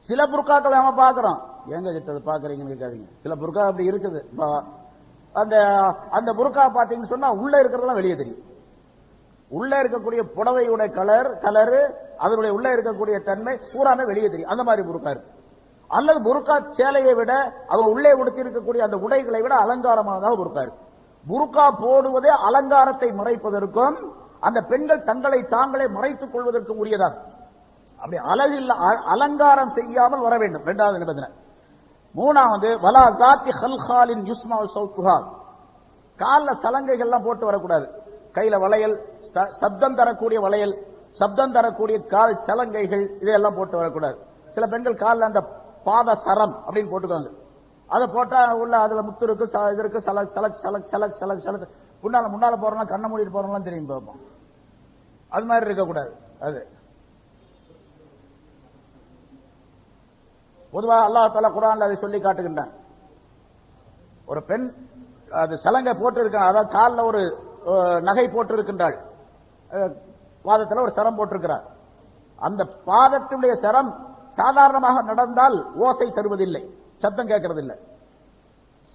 சில புர்காக்கள் நாம பாக்குறோம். எங்க கிட்ட பாக்குறீங்கன்னு கேட்காதீங்க. சில புர்கா அப்படி இருக்குது. அந்த அந்த புர்கா பாத்தீங்கன்னு சொன்னா உள்ள இருக்கிறதெல்லாம் வெளியே தெரியும். உள்ள இருக்கக்கூடிய புடவையுடைய கலரு அதனுடைய உள்ள இருக்கக்கூடிய தன்மை பூராமே வெளியே தெரியும். அந்த மாதிரி புர்கா இருக்கு. அல்லது புர்கா சேலையை விட அவங்க உள்ளே உடுத்தி இருக்கக்கூடிய அந்த உடைகளை விட அலங்காரமானதாக புர்கா இருக்கு. புர்கா போடுவதே அலங்காரத்தை மறைப்பதற்கும் அந்த பெண்கள் தங்களை தாங்களே மறைத்துக் கொள்வதற்கும் உரியதாக. அப்படி அழகில்ல அலங்காரம் செய்யாமல் வர வேண்டும். இரண்டாவது நிபந்தனை. மூணாவது, வலா காத்தி ஹல்ஹாலின் யுஸ்மா சௌத்துஹா, கால்ல சலங்கைகள்லாம் போட்டு வரக்கூடாது. கையில வளையல், சப்தம் தரக்கூடிய வளையல், சப்தம் தரக்கூடிய கால் சலங்கைகள், இதையெல்லாம் போட்டு வரக்கூடாது. சில பெண்கள் காலில் அந்த பாத சரம் அப்படின்னு போட்டுக்காங்க. அதை போட்டா உள்ள அதுல முத்து இருக்கு, இது இருக்கு, சலக் சலக் சலக் சலக் சலக் சலக் முன்னால போறோம்னா கண்ணை மூடிட்டு போறோம்லாம் தெரியும் பார்ப்போம். அது மாதிரி இருக்கக்கூடாது. அது பொதுவாக அல்லாஹ் தஆலா குர்ஆன்ல அதை சொல்லி காட்டுகின்றான். ஒரு பெண் அது சலங்கை போட்டு இருக்க, அதாவது காலில் ஒரு நகை போட்டு இருக்கின்றாள், பாதத்தில் ஒரு சரம் போட்டிருக்கிறார். அந்த பாதத்தினுடைய சரம் சாதாரணமாக நடந்தால் ஓசை தருவதில்லை, சத்தம் கேட்கறதில்லை.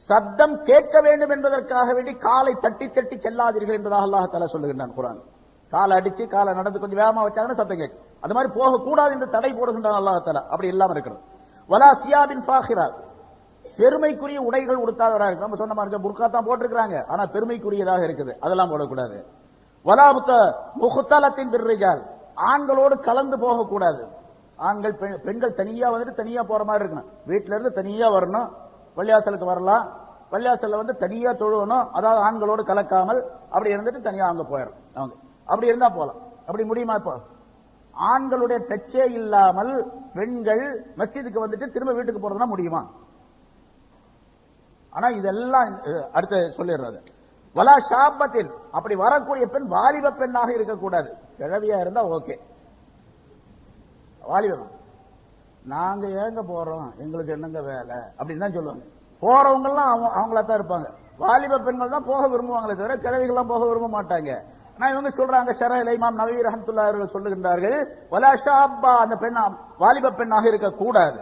சத்தம் கேட்க வேண்டும் என்பதற்காக வேண்டி காலை தட்டி தட்டி செல்லாதீர்கள் என்பதாக அல்லாஹ் தஆலா சொல்லுகின்றான் குர்ஆன். காலை அடிச்சு காலை நடந்து கொஞ்சம் வேகமா வச்சாங்கன்னா சத்தம் கேட்கும். அது மாதிரி போக கூடாது என்று தடை போடுகின்றான் அல்லாஹ் தஆலா. அப்படி இல்லாம இருக்கிறது. வலா சியாபின் ஃபாஹிரா, பெருமைக்குரிய உடைகள் உடுத்தாதவராக இருக்கு. நம்ம சொன்ன மாதிரி புர்கா தான் போட்டிருக்காங்க, ஆனா பெருமைக்குரியதாக இருக்குது, அதெல்லாம் போடக்கூடாது. வலா முஹ்தலத்தின் பிர்ரிஜால், ஆண்களோடு கலந்து போகக்கூடாது. ஆண்கள் பெண்கள் தனியா வந்துட்டு தனியா போற மாதிரி இருக்கணும். வீட்டில இருந்து தனியா வரணும், பள்ளியாசலுக்கு வரலாம், பள்ளியாசல்ல வந்து தனியா தொழுவணும். அதாவது ஆண்களோடு கலக்காமல் அப்படி இருந்துட்டு தனியா அங்க போயிடும். அவங்க அப்படி இருந்தா போலாம். அப்படி முடியுமா? இப்போ ஆண்களுடைய டச்சே இல்லாமல் பெண்கள் மஸ்ஜிதுக்கு வந்துட்டு திரும்ப வீட்டுக்கு போறதுனா முடியுமா? ஆனா இதெல்லாம் அடுத்து சொல்லிடுறது. வலா ஷாபத்தின், அப்படி வரக்கூடிய பெண் வாலிப பெண்ணாக இருக்கக்கூடாது. கிழவியா இருந்தா ஓகே. வாலிபம், நாங்க ஏங்க போறோம், எங்களுக்கு என்னங்க வேலை அப்படின்னு தான் சொல்லுவாங்க. போறவங்க எல்லாம் அவங்களா தான் இருப்பாங்க. வாலிப பெண்கள் தான் போக விரும்புவாங்களே தவிர கிழவிகள்லாம் போக விரும்ப மாட்டாங்க. நான் இவங்க சொல்றாங்க, ஷரஹ் இமாம் நவவி ரஹ்மத்துல்லாஹி அவர்கள் சொல்லுகின்றார்கள், வலா ஷாப்பா, அந்த பெண் வாலிப பெண்ணாக இருக்கக்கூடாது.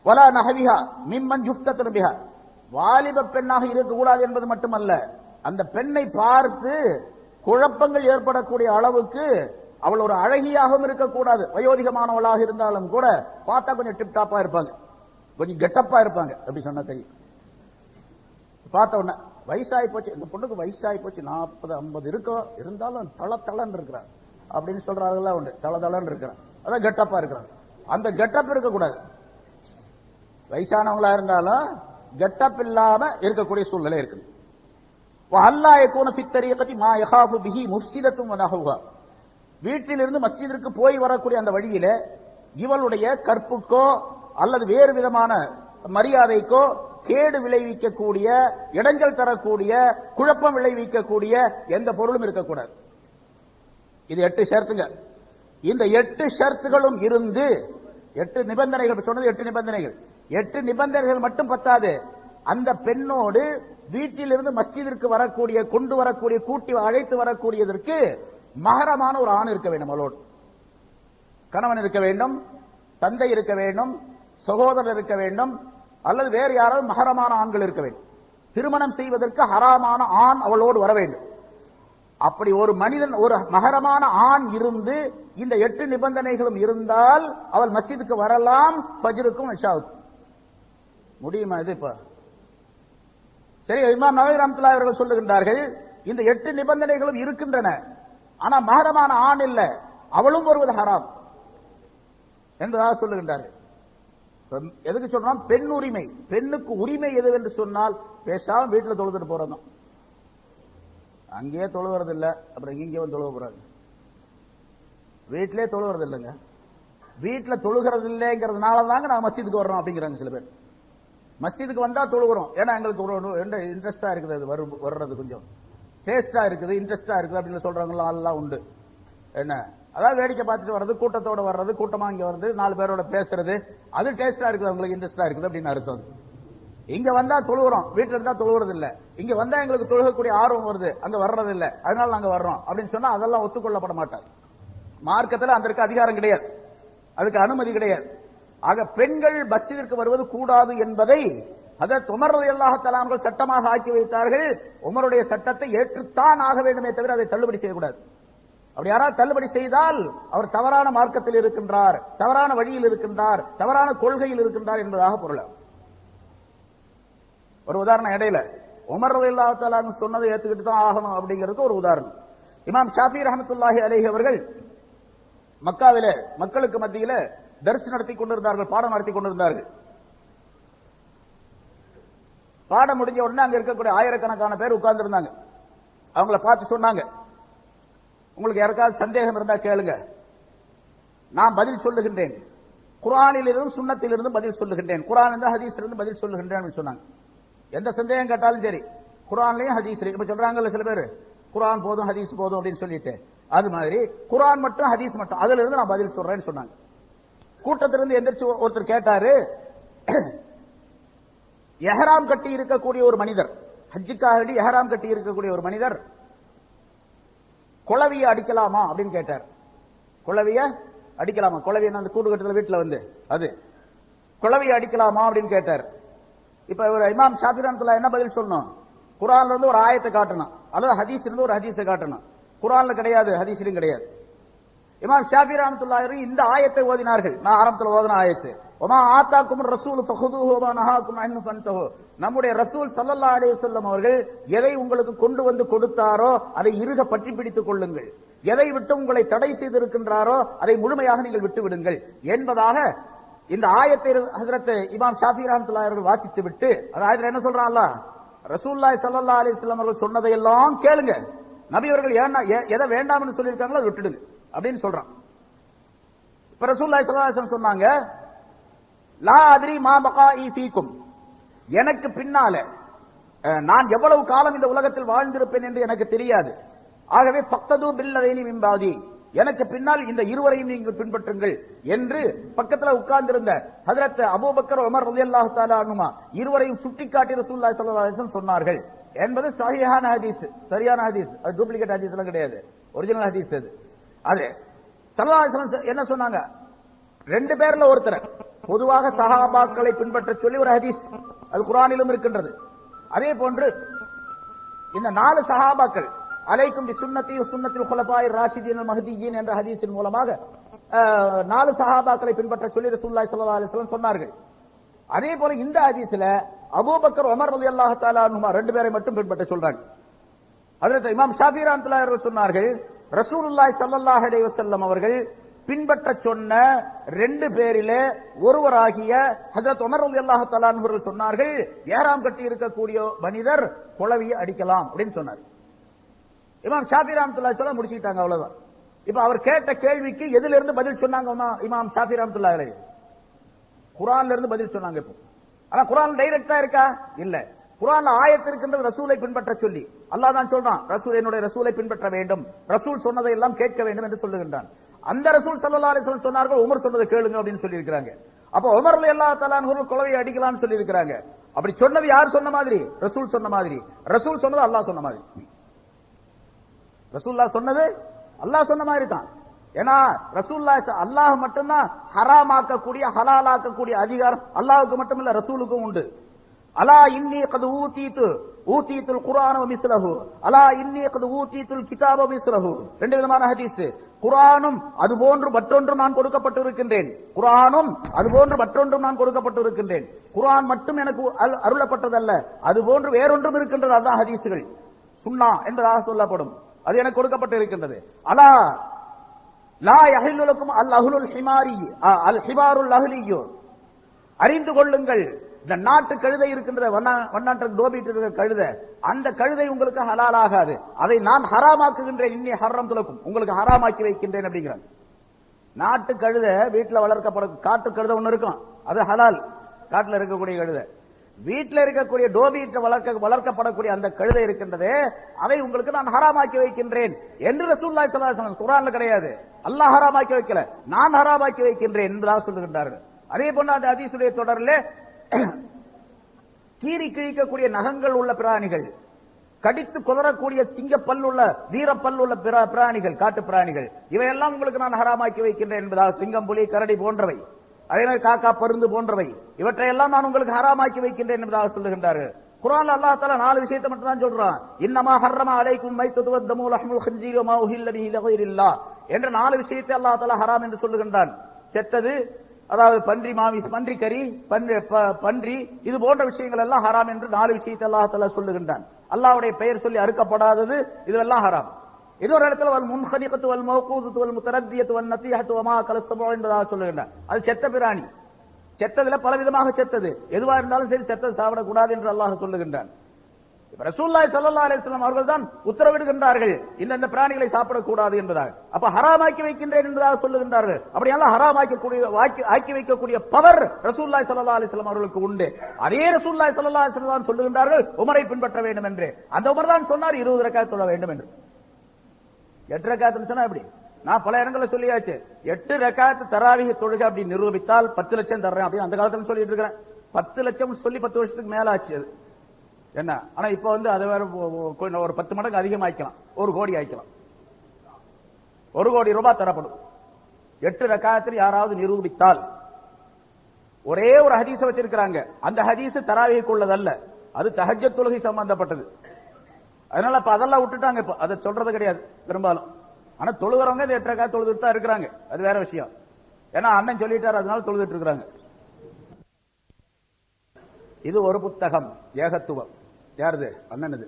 வலா நஹவிஹா மிம்மன் யுஃப்தத் பிஹா, வாலிப பெண்ணாக இருக்கக்கூடாது என்பது மட்டுமல்ல, அந்த பெண்ணை பார்த்து குழப்பங்கள் ஏற்படக்கூடிய அளவுக்கு அவள் ஒரு அழகியாகவும் இருக்கக்கூடாது. வயோதிகமானவளாக இருந்தாலும் கூட பார்த்தா கொஞ்சம் டிப்டாப்பா இருப்பாங்க, கொஞ்சம் கெட்டப்பா இருப்பாங்க. அப்படி சொன்னா தெரியும். பார்த்த உடனே வயசாகி போச்சு, இந்த பொண்ணுக்கு வயசாகி போச்சு, 40-50 இருக்கும், இருந்தாலும் தளன்னு இருக்கிறார் அப்படின்னு சொல்றாங்கல்ல, உண்டு தளன்னு இருக்கிறான், அதான் கெட்டப்பா இருக்கிறான். அந்த கெட்டப் இருக்கக்கூடாது. வயசானவங்களா இருந்தாலும் கெட்டப் இல்லாம இருக்கக்கூடிய சூழ்நிலை இருக்கு. வீட்டிலிருந்து மஸ்ஜிதிற்கு போய் வரக்கூடிய அந்த வழியில இவளுடைய கற்புக்கோ அல்லது வேறு விதமான மரியாதைக்கோ கேடு விளைவிக்கக்கூடிய, இடைஞ்சல் தரக்கூடிய, குழப்பம் விளைவிக்கக்கூடிய எந்த பொருளும் இருக்கக்கூடாது. இது 8 ஷர்த்துங்க. இந்த 8 ஷர்த்துகளும் இருந்து 8 நிபந்தனைகள் சொன்னது. 8 நிபந்தனைகள். 8 நிபந்தனைகள் மட்டும் பத்தாது. அந்த பெண்ணோடு வீட்டிலிருந்து மஸ்ஜிதிற்கு வரக்கூடிய, கொண்டு வரக்கூடிய, கூட்டி அழைத்து வரக்கூடியதற்கு மகரமான ஒரு ஆண் இருக்க வேண்டும். அவளோடு கணவன் இருக்க வேண்டும், தந்தை இருக்க வேண்டும், சகோதரர் இருக்க வேண்டும், அல்லது வேறு யாராவது மகரமான ஆண்கள் இருக்க வேண்டும். திருமணம் செய்வதற்கு ஹராமான ஆண் அவளோடு வர வேண்டும். அப்படி ஒரு மனிதன், ஒரு மகரமான ஆண் இருந்து இந்த 8 நிபந்தனைகளும் இருந்தால் அவள் மஸ்ஜிதுக்கு வரலாம், ஃபஜ்ருக்கும் இஷாவுக்கும். முடியுமா இது? இப்ப சரி, இமாம் நவவி ரஹ்மத்துல்லாஹி அவர்கள் சொல்லுகின்றார்கள், இந்த 8 நிபந்தனைகளும் இருக்கின்றன, ஆனா மகரமான ஆண் இல்ல, அவளும் வருவது ஹராம் என்பதாக சொல்லுகின்றார்கள். எதுக்கு சொல்றோம்? பெண் உரிமை. பெண்ணுக்கு உரிமை எது என்று சொன்னால் பேசாம வீட்டில் தொழுதுட்டு போறோம். அங்கேயே தொழுவது இல்லை, அப்புறம் இங்கே வந்து தொழுவ போறாங்க. வீட்டிலே தொழுவது இல்லைங்க. வீட்டில் தொழுகிறது இல்லைங்கிறதுனால தாங்க நான் மஸ்ஜிதுக்கு வர்றோம் அப்படிங்கிறாங்க சில பேர். மஸ்ஜிதுக்கு வந்தா தொழுகிறோம். ஏன்னா எங்களுக்கு ஒரு இன்ட்ரெஸ்டா இருக்குது, அது வர்றது கொஞ்சம் டேஸ்டா இருக்குது, இன்ட்ரெஸ்டா இருக்குது அப்படின்னு சொல்றவங்க எல்லாம் உண்டு. என்ன அதாவது வேடிக்கை பார்த்துட்டு வர்றது, கூட்டத்தோட வர்றது, கூட்டமா இங்க வருது, 4 பேரோட பேசுறது, அது டேஸ்டா இருக்குது, அவங்களுக்கு இன்ட்ரெஸ்டா இருக்குது அப்படின்னு அர்த்தம். இங்க வந்தா தொழுகிறோம், வீட்டுல இருந்தா தொழுகிறது இல்ல. இங்க வந்தா எங்களுக்கு தொழுகக்கூடிய ஆர்வம் வருது, அங்க வர்றது இல்ல, அதனால நாங்க வர்றோம் அப்படின்னு சொன்னா அதெல்லாம் ஒத்துக்கொள்ளப்பட மாட்டார். மார்க்கத்தில் அதற்கு அதிகாரம் கிடையாது, அதுக்கு அனுமதி கிடையாது. ஆக பெண்கள் மஸ்ஜிதிற்கு வருவது கூடாது என்பதை ஹஜ்ரத் உமர் ரலியல்லாஹு தஆலா அவர்கள் சட்டமாக ஆக்கி வைத்தார்கள். உமருடைய சட்டத்தை ஏற்றுத்தான் ஆக வேண்டுமே தவிர அதை தள்ளுபடி செய்யக்கூடாது. அப்படி யாராவது தள்ளுபடி செய்தால் அவர் தவறான மார்க்கத்தில் இருக்கின்றார், தவறான வழியில் இருக்கின்றார், தவறான கொள்கையில் இருக்கின்றார் என்பதாக பொருள். ஒரு உதாரணம், இடையில உமர் ரலியல்லாஹு தஆலா சொன்னதை ஏத்துக்கிட்டு தான் ஆகணும் அப்படிங்கிறதுக்கு ஒரு உதாரணம். இமாம் ஷாஃபி ரஹ்மத்துல்லாஹி அலைஹி அவர்கள் மக்காவில மக்களுக்கு மத்தியில தர்ஸ் நடத்தி கொண்டிருந்தார்கள், பாடம் நடத்தி கொண்டிருந்தார்கள். பாடம் முடிஞ்ச உடனே அங்க இருக்கக்கூடிய ஆயிரக்கணக்கான பேர் உட்கார்ந்து இருந்தாங்க. அவங்கள பார்த்து சொன்னாங்க, உங்களுக்கு யாருக்காவது சந்தேகம் இருந்தா கேளுங்க, நான் பதில் சொல்லுகின்றேன். குர்ஆனில் இருந்தும் சுன்னத்தில் இருந்தும் பதில் சொல்லுகின்றேன், குர்ஆன் இருந்து ஹதீஸ்ல இருந்து பதில் சொல்லுகின்றேன் சொன்னாங்க. எந்த சந்தேகம் கேட்டாலும் சரி, குர்ஆன்லயும் ஹதீஸ்லயும். இப்ப சொல்றாங்கல்ல சில பேர், குர்ஆன் போதும் ஹதீஸ் போதும் அப்படின்னு சொல்லிட்டு, அது மாதிரி குர்ஆன் மட்டும் ஹதீஸ் மட்டும், அதுல இருந்து நான் பதில் சொல்றேன்னு சொன்னாங்க. கூட்டத்திலிருந்து எந்திரிச்சு ஒருத்தர் கேட்டாரு, எஹராம் கட்டி இருக்கக்கூடிய ஒரு மனிதர், ஹஜ்ஜுக்காக எஹராம் கட்டி இருக்கக்கூடிய ஒரு மனிதர் குளவிய அடிக்கலாமா அப்படின்னு கேட்டார். குளவிய அடிக்கலாமா? குளவிய அந்த கூடு கட்டத்துல வீட்டுல வந்து அது குளவிய அடிக்கலாமா அப்படின்னு கேட்டார். இப்ப ஒரு இமாம் ஷாஃபி ரஹ்மத்துல்லாஹி என்ன பதில் சொல்லணும்? குர்ஆன்ல இருந்து ஒரு ஆயத்தை காட்டணும், அல்லது ஹதீஸ்ல இருந்து ஒரு ஹதீஸை காட்டணும். குர்ஆன்ல கிடையாது, ஹதீஸ்லயும் கிடையாது. இமாம் ஷாஃபி ரஹ்மத்துல்லாஹி இந்த ஆயத்தை ஓதினார்கள். நான் ஆரம்பத்தில் ஓதின ஆயத்து, வமா ஆத்தாக்கும் ரசூல் ஃபஹுதுஹு வமா நஹாக்கும் அன்ஹு ஃபன்தஹு. நம்முடைய ரசூல் ஸல்லல்லாஹு அலைஹி வஸல்லம் அவர்கள் எதை உங்களுக்கு கொண்டு வந்து கொடுத்தாரோ அதை இறுக பற்றி பிடித்துக் கொள்ளுங்கள், எதை விட்டு உங்களை தடை செய்திருக்கின்றாரோ அதை முழுமையாக நீங்கள் விட்டு விடுங்கள் என்பதாக இந்த ஆயத்தை ஹஜ்ரத் இமாம் ஷாஃபி ரஹ்மத்துல்லாஹி அவர்கள் வாசித்து விட்டு, அதாவது என்ன சொல்றான்ல, ரசூலுல்லாஹி ஸல்லல்லாஹு அலைஹி வஸல்லம் அவர்கள் சொன்னதை எல்லாம் கேளுங்க, நபி அவர்கள் எதை வேண்டாம்னு சொல்லியிருக்காங்களோ அதை விட்டுடுங்க அப்படின்னு சொல்றான். இப்ப ரசூலுல்லாஹி ஸல்லல்லாஹு அலைஹி வஸல்லம் சொன்னாங்க, லா அத்ரி மா பகாஇ ஃபீக்கும், எனக்கு பின்னால நான் எவ்வளவு காலம் இந்த உலகத்தில் வாழ்ந்திருப்பேன் என்று எனக்கு தெரியாது. ஆகவே ஃபக்தது பில்லதைனி மின் பாதி, எனக்கு பின்னால் இந்த இருவரையும் நீங்கள் பின்பற்றுங்கள் என்று பக்கத்தில் உட்கார்ந்திருந்த ஹஜ்ரத் அபூபக்கர் உமர் ரலியல்லாஹு தஆலா அன்ஹுமா இருவரையும் சுட்டிக்காட்டி ரசூலுல்லாஹி ஸல்லல்லாஹு அலைஹி வஸல்லம் சொன்னார்கள் என்பது சஹீஹான ஹதீஸ், சரியான ஹதீஸ். அது டூப்ளிகேட் ஹதீஸ் எல்லாம் கிடையாது, ஒரிஜினல் ஹதீஸ் அது. அது ஸல்லல்லாஹு அலைஹி வஸல்லம் என்ன சொன்னாங்க? 2 பேர்ல ஒருத்தர் பொதுவாக சஹாபாக்களை பின்பற்ற சொல்லி ஒரு ஹதீஸ், அது குர்ஆனிலும் இருக்கின்றது. அதே போன்று இந்த 4 சஹாபாக்கள் அலைக்கும் பி சுன்னதி வ சுன்னத்தில் குலஃபாயிர் ராஷிதீன் அல் மஹ்தியீன் என்ற ஹதீஸின் மூலமாக 4 சஹாபாக்களை பின்பற்ற சொல்லி ரசூலுல்லாஹி ஸல்லல்லாஹு அலைஹி வஸல்லம் சொன்னார்கள். அதே போல இந்த ஹதீஸ்ல அபூபக்கர் உமர் ரலியல்லாஹு தஆலா அன்ஹுமா 2 பேரை மட்டும் பின்பற்ற சொல்றாங்க. ஹஜ்ரத் இமாம் ஷாஃபி ரஹ்மத்துல்லாஹி அவர்கள் சொன்னார்கள், ரசூலுல்லாஹி ஸல்லல்லாஹு அலைஹி வஸல்லம் அவர்கள் பின்பற்ற சொன்ன 2 பேரிலே ஒருவராகிய ஹஜ்ரத் உமர் ரலியல்லாஹு தஆலா அன்ஹு அவர்கள் சொன்னார்கள், ஏராம் கட்டி இருக்கக்கூடிய மனிதர் குளவியை அடிக்கலாம் அப்படின்னு சொன்னார். இமாம் ஷாஃபி ரஹ்மத்துல்லாஹி சொல்ல முடிச்சிட்டாங்க, அவ்வளவுதான். இப்ப அவர் கேட்ட கேள்விக்கு எதில இருந்து பதில் சொன்னாங்க இமாம் ஷாஃபி ரஹ்மத்துல்லாஹி அலைஹி? குர்ஆன்ல இருந்து பதில் சொன்னாங்க. இப்போ ஆனா குர்ஆன் டைரக்டா இருக்கா? இல்ல. குர்ஆன்ல ஆயத்து இருக்கின்றது ரசூலை பின்பற்ற சொல்லி. அல்லாஹ் தான் சொல்றான், ரசூல் என்னுடைய ரசூலை பின்பற்ற வேண்டும், ரசூல் சொன்னதை எல்லாம் கேட்க வேண்டும் என்று சொல்லுகின்றான். அந்த ரசூல் ஸல்லல்லாஹு அலைஹி வஸல்லம் சொன்னார்கள், உமர் சொன்னதை கேளுங்க அப்படின்னு சொல்லி இருக்காங்க. அப்ப உமர் ரலியல்லாஹு தஆலா அன்ஹு குளவியை அடிக்கலாம்னு சொல்லி இருக்காங்க. அப்படி சொன்னது யார் சொன்ன மாதிரி? ரசூல் சொன்ன மாதிரி. ரசூல் சொன்னது அல்லாஹ் சொன்ன மாதிரி. ரசூலுல்லாஹ் சொன்னது அல்லாஹ் சொன்ன மாதிரி தான். ஏன்னா ரசூலுல்லாஹ் அல்லாஹ் மட்டும்தான் ஹராம் ஆக்கக்கூடிய ஹலால் ஆக்கக்கூடிய அதிகாரம் அல்லாஹ்வுக்கு மட்டுமில்ல, ரசூலுக்கும் உண்டு. அலா இன்னி கத் ஊதீத்துல் குர்ஆன வ மிஸ்லஹு, அலா இன்னி கத் ஊதீத்துல் கிதாப வ மிஸ்லஹு. 2 விதமான ஹதீஸ். குர்ஆனும் அதுபோன்று மற்றொன்றும் நான் கொடுக்கப்பட்டிருக்கின்றேன், குர்ஆனும் அதுபோன்று மற்றொன்றும் நான் கொடுக்கப்பட்டிருக்கின்றேன். குர்ஆன் மட்டும் எனக்கு அருளப்பட்டதல்ல, அதுபோன்று வேறொன்றும் இருக்கின்றது. அதுதான் ஹதீஸ்கள், சுன்னா என்பதாக சொல்லப்படும். அது எனக்கு கொடுக்கப்பட்டு இருக்கின்றது. அலா லா யஹில்லு லக்கும் அல் அஹ்லுல் ஹிமாரி அல் ஹிமாருல் அஹ்லியு, அறிந்து கொள்ளுங்கள், இந்த நாட்டு கழுதை இருக்கின்றது, வண்ணாற்ற டோபிட்டு இருக்கிற கழுதை, அந்த கழுதை உங்களுக்கு ஹலால் ஆகாது, அதை நான் ஹராமாக்குகின்றேன், இன்னி ஹர்ரம் துலக்கும், உங்களுக்கு ஹராமாக்கி வைக்கின்றேன் அப்படிங்கிறாங்க. நாட்டு கழுதை வீட்டில் வளர்க்கப்படும் காட்டு கழுதை ஒன்று இருக்கும், அது ஹலால், காட்டில் இருக்கக்கூடிய கழுதை. வீட்டில் இருக்கக்கூடிய டோபீட் வளர்க்கப்படக்கூடிய அந்த கழுதை இருக்கின்றதே, அதை உங்களுக்கு நான் ஹராமாக்கி வைக்கின்றேன் என்று ரசூலுல்லாஹி ஸல்லல்லாஹு அலைஹி வஸல்லம் குர்ஆன்ல கிடையாது. அல்லாஹ் ஹராமாக்கி வைக்கல, நான் ஹராமாக்கி வைக்கின்றேன் என்பதாக சொல்லுகின்றார்கள். அதே போன்று அந்த ஹதீஸுடைய தொடரில் கீறி கிழிக்கக்கூடிய நகங்கள் உள்ள பிராணிகள், கடித்து குதறக்கூடிய சிங்க பல்லுள்ள வீர பல்லுள்ள பிராணிகள், காட்டு பிராணிகள், இவையெல்லாம் உங்களுக்கு நான் ஹராமாக்கி வைக்கின்றேன் என்பதாக, சிங்கம், புலி, கரடி போன்றவை, அதே மாதிரி காக்கா, பருந்து போன்றவை, இவற்றையெல்லாம் நான் உங்களுக்கு ஹராமாக்கி வைக்கின்றேன் என்பதாக சொல்லுகின்றார்கள். குர்ஆன்ல அல்லாஹ் தஆலா 4 விஷயத்தை மட்டும் தான் சொல்றான். இன்னமா ஹர்ரம அலைக்கும் மைத்தத்து வத்தமு லஹ்முல் ஹின்ஸீர் வமா உஹில்ல பிஹி லிகைரில்லாஹ் என்ற 4 விஷயத்தை அல்லாஹ் தஆலா ஹராம் என்று சொல்லுகின்றான். செத்தது, அதாவது பன்றி மாமிஸ், பன்றி கறி, பன்றி, இது போன்ற விஷயங்கள் எல்லாம் ஹராம் என்று 4 விஷயத்தை அல்லாஹ் தஆலா சொல்லுகின்றான். அல்லாஹ்வுடைய பெயர் சொல்லி அறுக்கப்படாதது இதெல்லாம் ஹராம். இன்னொரு இடத்துல வல் முன்ஹனிகத்து வல் மௌகூதத்து வல் முத்தரத்தியத்து வன் நதிஹத்து வமா கலஸ்ஸபு என்பதாக சொல்லுகின்றான். அது செத்த பிராணி, செத்ததுல பலவிதமாக செத்தது, எதுவா இருந்தாலும் சரி செத்தது சாப்பிடக்கூடாது என்று அல்லாஹ் சொல்லுகின்றான். ரசூலுல்லாஹி ஸல்லல்லாஹு அலைஹி வஸல்லம் அவர்கள் தான் உத்தரவிடுகின்றார்கள் இந்த பிராணிகளை சாப்பிடக்கூடாது என்பதாக. அப்ப ஹராமாக்கி வைக்கின்றேன் என்பதாக சொல்லுகின்றார்கள். அப்படியெல்லாம் ஆக்கி வைக்கக்கூடிய பவர் ரசூலுல்லாஹி ஸல்லல்லாஹு அலைஹி வஸல்லம் அவர்களுக்கு உண்டு. அதே ரசூலுல்லாஹி ஸல்லல்லாஹு அலைஹி வஸல்லம் சொல்லுகின்றார்கள் உமரை பின்பற்ற வேண்டும் என்று. அந்த உமர் தான் சொன்னார் 20 ரக்காத் தொழ வேண்டும் என்று. 8 ரக்காத் சொன்னா எப்படி? நான் பல இடங்களில் சொல்லியாச்சு. 8 ரக்காத் தராவீஹ் தொழுகை அப்படி நிரூபித்தால் 10 லட்சம் தர்றேன் அப்படின்னு அந்த காலத்துல சொல்லிட்டு இருக்கிறேன். 10 லட்சம் சொல்லி 10 வருஷத்துக்கு மேல ஆச்சு அது என்ன. ஆனா இப்ப அதை வேற ஒரு 10 மடங்கு அதிகமாக்கலாம், 1 கோடி ஆக்கலாம். 1 கோடி ரூபாய் தரப்படும் 8 ரக்காத்தில் யாராவது நிரூபித்தால். ஒரே ஒரு ஹதீஸ வச்சிருக்கிறாங்க, அந்த ஹதீஸ் தராவீஹ்க்கு உள்ளதல்ல, அது தஹஜ்ஜத் தொழுகை சம்பந்தப்பட்டது. அதனால இப்ப அதெல்லாம் விட்டுட்டாங்க, இப்ப அதை சொல்றது கிடையாது பெரும்பாலும். ஆனா தொழுகிறவங்க இந்த 8 ரக்காத் தொழுதுட்டு தான் இருக்கிறாங்க, அது வேற விஷயம். ஏன்னா அண்ணன் சொல்லிட்டாரு, அதனால தொழுதுட்டு இருக்கிறாங்க. இது ஒரு புத்தகம், ஏகத்துவம். யாருது? அண்ணனது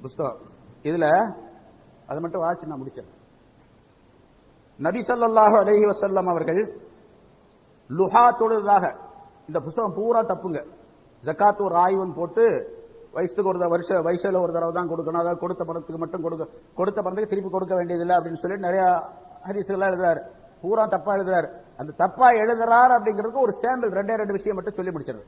புஸ்தகம். இதுல அதை மட்டும் வாசி நான் முடிச்சேன். நபி ஸல்லல்லாஹு அலைஹி வஸல்லம் அவர்கள் லுஹா தொழுதாக, இந்த புஸ்தகம் பூரா தப்புங்க. ஜகாத்து ஒரு ஆய்வுன்னு போட்டு வயசுக்கு ஒரு வயசுல ஒரு தடவை தான் கொடுக்கணும், அதாவது கொடுத்த பணத்துக்கு மட்டும் கொடுத்த பணத்துக்கு திருப்பி கொடுக்க வேண்டியதில்லை அப்படின்னு சொல்லி நிறைய ஹதீஸ்கள்லாம் எழுதுறாரு. பூரா தப்பா எழுதுறாரு. அந்த தப்பா எழுதுறாரு அப்படிங்கிறதுக்கு ஒரு சாம்பிள் 2 விஷயம் மட்டும் சொல்லி முடிச்சிருது.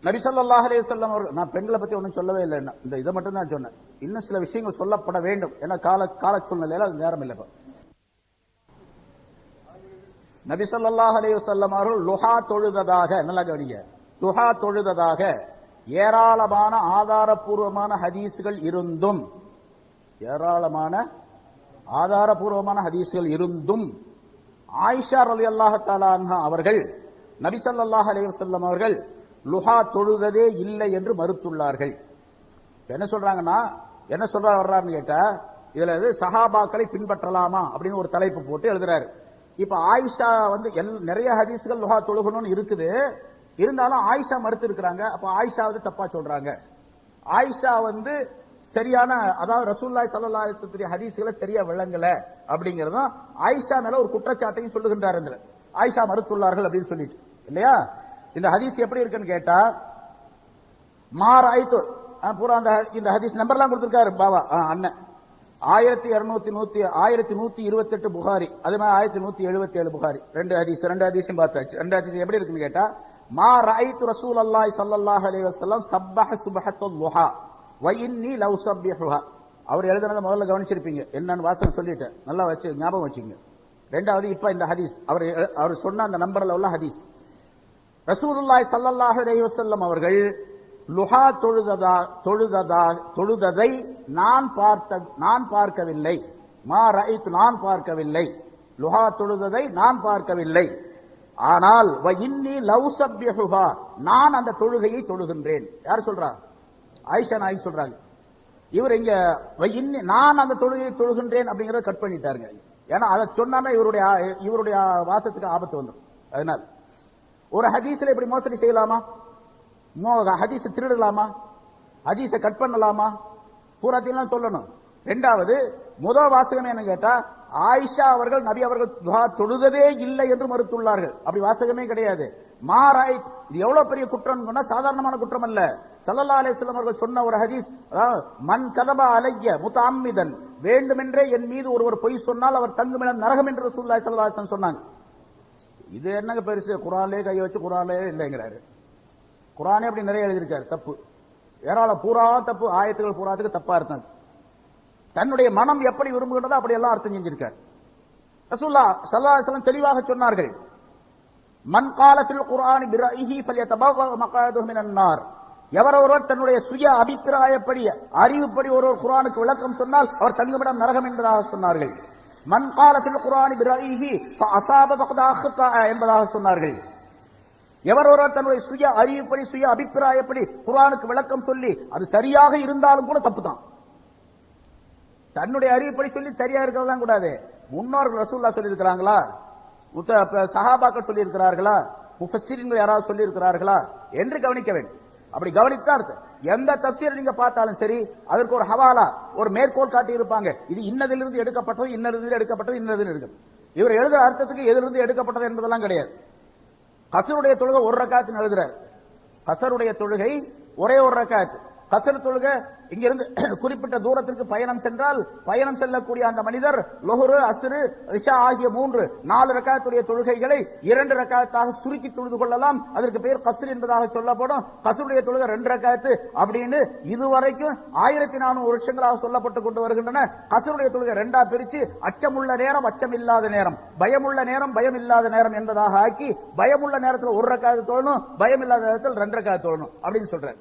நபி ஸல்லல்லாஹு அலைஹி வஸல்லம் அவர்கள், நான் பெண்களை பத்தி ஒன்றும் சொல்லவே இல்லை, இந்த இதை மட்டும் தான் சொன்னேன். இன்னும் சில விஷயங்கள் சொல்லப்பட வேண்டும், ஏன்னா கால சூழ்நிலையில அது நேரம் இல்லை. நபி ஸல்லல்லாஹு அலைஹி வஸல்லம் அவர்கள் லுஹா தொழுததாக, நல்லா கவனிங்க, லுஹா தொழுததாக ஏராளமான ஆதாரபூர்வமான ஹதீஸ்கள் இருந்தும், ஏராளமான ஆதாரபூர்வமான ஹதீஸ்கள் இருந்தும் ஆயிஷா ரலியல்லாஹு தஆலா அன்ஹா அவர்கள் நபி ஸல்லல்லாஹு அலைஹி வஸல்லம் அவர்கள் லுஹா தொழுததே இல்லை என்று மறுத்துள்ளார்கள். என்ன சொல்றாங்கன்னா, என்ன சொல்ற வர்றாருன்னு கேட்டா, இதுல சஹாபாக்களை பின்பற்றலாமா அப்படின்னு ஒரு தலைப்பு போட்டு எழுதுறாரு. இப்ப ஆயிஷா நிறைய ஹதீஸ்கள் லுஹா தொழுகணும்னு இருக்குது, இருந்தாலும் ஆயிஷா மறுத்து இருக்கிறாங்க. அப்ப ஆயிஷா தப்பா சொல்றாங்க. ஆயிஷா சரியான, அதாவது ரசூலுல்லாஹி ஸல்லல்லாஹு அலைஹி வஸல்லம் ஹதீஸ்களை சரியா விளங்கல அப்படிங்கறதும் ஆயிஷா மேல ஒரு குற்றச்சாட்டையும் சொல்லுகின்றார். ஆயிஷா மறுத்துள்ளார்கள் அப்படின்னு சொல்லிட்டு இல்லையா. இந்த ஹதீஸ் எப்படி இருக்குன்னு கேட்டா, மாராய்த்து பூரா இந்த ஹதீஸ் நம்பர்லாம் கொடுத்திருக்காரு பாபா அண்ணன். 1128 புகாரி, அதே மாதிரி 1177 புகாரி. 2 ஹதீஸும் பார்த்தாச்சு. 2 ஹதீஸ் எப்படி இருக்குன்னு கேட்டா, மா ரஅய்து ரசூலல்லாஹி ஸல்லல்லாஹு அலைஹி வஸல்லம் சப்பஹ சுப்ஹத்துல் லுஹா வ இன்னி லவ் ஸப்பிஹுஹா. அவர் எழுதுனத முதல்ல கவனிச்சிருப்பீங்க, என்னன்னு வாசகம் சொல்லிட்டேன், நல்லா வச்சு ஞாபகம் வச்சுங்க. ரெண்டாவது இப்ப இந்த ஹதீஸ் அவர் சொன்ன அந்த நம்பர்ல உள்ள ஹதீஸ். ரசூலுல்லாஹி ஸல்லல்லாஹு அலைஹி வஸல்லம் அவர்கள் லுஹா தொழுததை நான் பார்க்கவில்லை. மா ரஅய்து, நான் பார்க்கவில்லை. லுஹா தொழுததை நான் பார்க்கவில்லை. ஆனால் வ இன்னி லவ் ஸப்பிஹுஹா, நான் அந்த தொழுகையை தொழுகின்றேன். யார் சொல்றா? ஆயிஷா நாயகி சொல்றாங்க. இவர் இங்க நான் அந்த தொழுகையை தொழுகின்றேன் அப்படிங்கறத கட் பண்ணிட்டாருங்க. ஏன்னா அதை சொன்னா இவருடைய வாசத்துக்கு ஆபத்து வந்துடும். அதனால ஒரு ஹதீஸ்ல இப்படி மோசடி செய்யலாமா? ஹதீஸ திருடலாமா? ஹதீஸ கட் பண்ணலாமா? பூராத்தையும் சொல்லணும். ரெண்டாவது முதல் வாசகமே என்ன கேட்டா, ஆயிஷா அவர்கள் நபி அவர்கள் தொழுததே இல்லை என்று மறுத்துள்ளார்கள். அப்படி வாசகமே கிடையாது. மாராய், இது எவ்வளவு பெரிய குற்றம், சாதாரணமான குற்றம் அல்ல. ஸல்லல்லாஹு அலைஹி வஸல்லம் அவர்கள் சொன்ன ஒரு ஹதீஸ், மன் கதப அலைய முத்தஅம்மிதன், வேண்டுமென்றே என் மீது ஒருவர் பொய் சொன்னால் அவர் தங்குமிடம் நரகம் என்று ரசூலுல்லாஹி ஸல்லல்லாஹு அலைஹி வஸல்லம் சொன்னாங்க. இது என்னங்க பெருசு, குர்ஆன்லயே கை வச்சு குர்ஆன்லயே இல்லைங்கிறாரு. குர்ஆனே அப்படி நிறைய எழுதியிருக்காரு தப்பு, ஏராளம் பூரா தப்பு, ஆயத்துகள் பூராத்துக்கு தப்பா இருந்தாங்க. தன்னுடைய மனம் எப்படி விரும்புகிறதோ அப்படி எல்லாம் அர்த்தம் செஞ்சிருக்கார். ரசூலுல்லாஹ் ஸல்லல்லாஹு அலைஹி வஸல்லம் தெளிவாக சொன்னார்கள், மன் கால ஃபில் குர்ஆனி பிராயிஹி ஃபல்யதபவ்வ மக்அதஹு மினன் நார். எவரொருவர் தன்னுடைய சுய அபிப்பிராயப்படி அறிவுப்படி ஒருவர் குர்ஆனுக்கு விளக்கம் சொன்னால் அவர் தங்குமிடம் நரகம் என்பதாக சொன்னார்கள். மன் கால ஃபில் குர்ஆனி பிராயிஹி ஃபஅஸாப ஃபகத் அக்தா என்பதாக சொன்னார்கள். எவரொருவர் தன்னுடைய சுய அறிவுப்படி சுய அபிப்பிராயப்படி குர்ஆனுக்கு விளக்கம் சொல்லி அது சரியாக இருந்தாலும் கூட தப்பு தான். தன்னுடைய அறிவுப்படி சொல்லி சரியா இருக்கிறதெல்லாம் கூடாது. முன்னோர்கள் ரசூலுல்லாஹ் சொல்லி இருக்கிறாங்களா, சஹாபாக்கள் சொல்லி இருக்கிறார்களா, முஃபஸ்ஸிரீன்கள் யாராவது சொல்லி இருக்கிறார்களா என்று கவனிக்க வேண்டும். அப்படி கவனித்தா அர்த்தம். எந்த தப்சீர் நீங்க பார்த்தாலும் சரி, அதற்கு ஒரு ஹவாலா, ஒரு மேற்கோள் காட்டி இருப்பாங்க. இது இன்னதிலிருந்து எடுக்கப்பட்டது, இன்னதிலிருந்து எடுக்கப்பட்டது, இன்னதிலிருந்து எடுக்கப்பட்டது. இவர் எழுதுற அர்த்தத்துக்கு எதிலிருந்து எடுக்கப்பட்டது என்பதெல்லாம் கிடையாது. கசருடைய தொழுகை ஒரு ரக்காத்துன்னு எழுதுறார். கசருடைய தொழுகை ஒரே ஒரு ரக்காத். கசர் தொழுகை இங்கிருந்து குறிப்பிட்ட தூரத்திற்கு பயணம் சென்றால் பயணம் செல்லக்கூடிய அந்த மனிதர் லொஹ்ரு, அஸ்ரு, இஷா ஆகிய 4 ரக்காத்துடைய தொழுகைகளை 2 ரக்காத்தாக சுருக்கி தொழுது கொள்ளலாம். அதற்கு பேர் கஸ்ர் என்பதாக சொல்லப்படும். கஸ்ருடைய தொழுகை 2 ரக்காத்து அப்படின்னு இதுவரைக்கும் 1400 வருஷங்களாக சொல்லப்பட்டு கொண்டு வருகின்றன. கஸ்ருடைய தொழுகை 2ஆ பிரிச்சு அச்சமுள்ள நேரம், அச்சம் இல்லாத நேரம், பயமுள்ள நேரம், பயம் இல்லாத நேரம் என்பதாக ஆக்கி பயமுள்ள நேரத்தில் 1 ரக்காத்து தொழணும், பயம் இல்லாத நேரத்தில் 2 ரக்காத்து தொழணும் அப்படின்னு சொல்றாரு.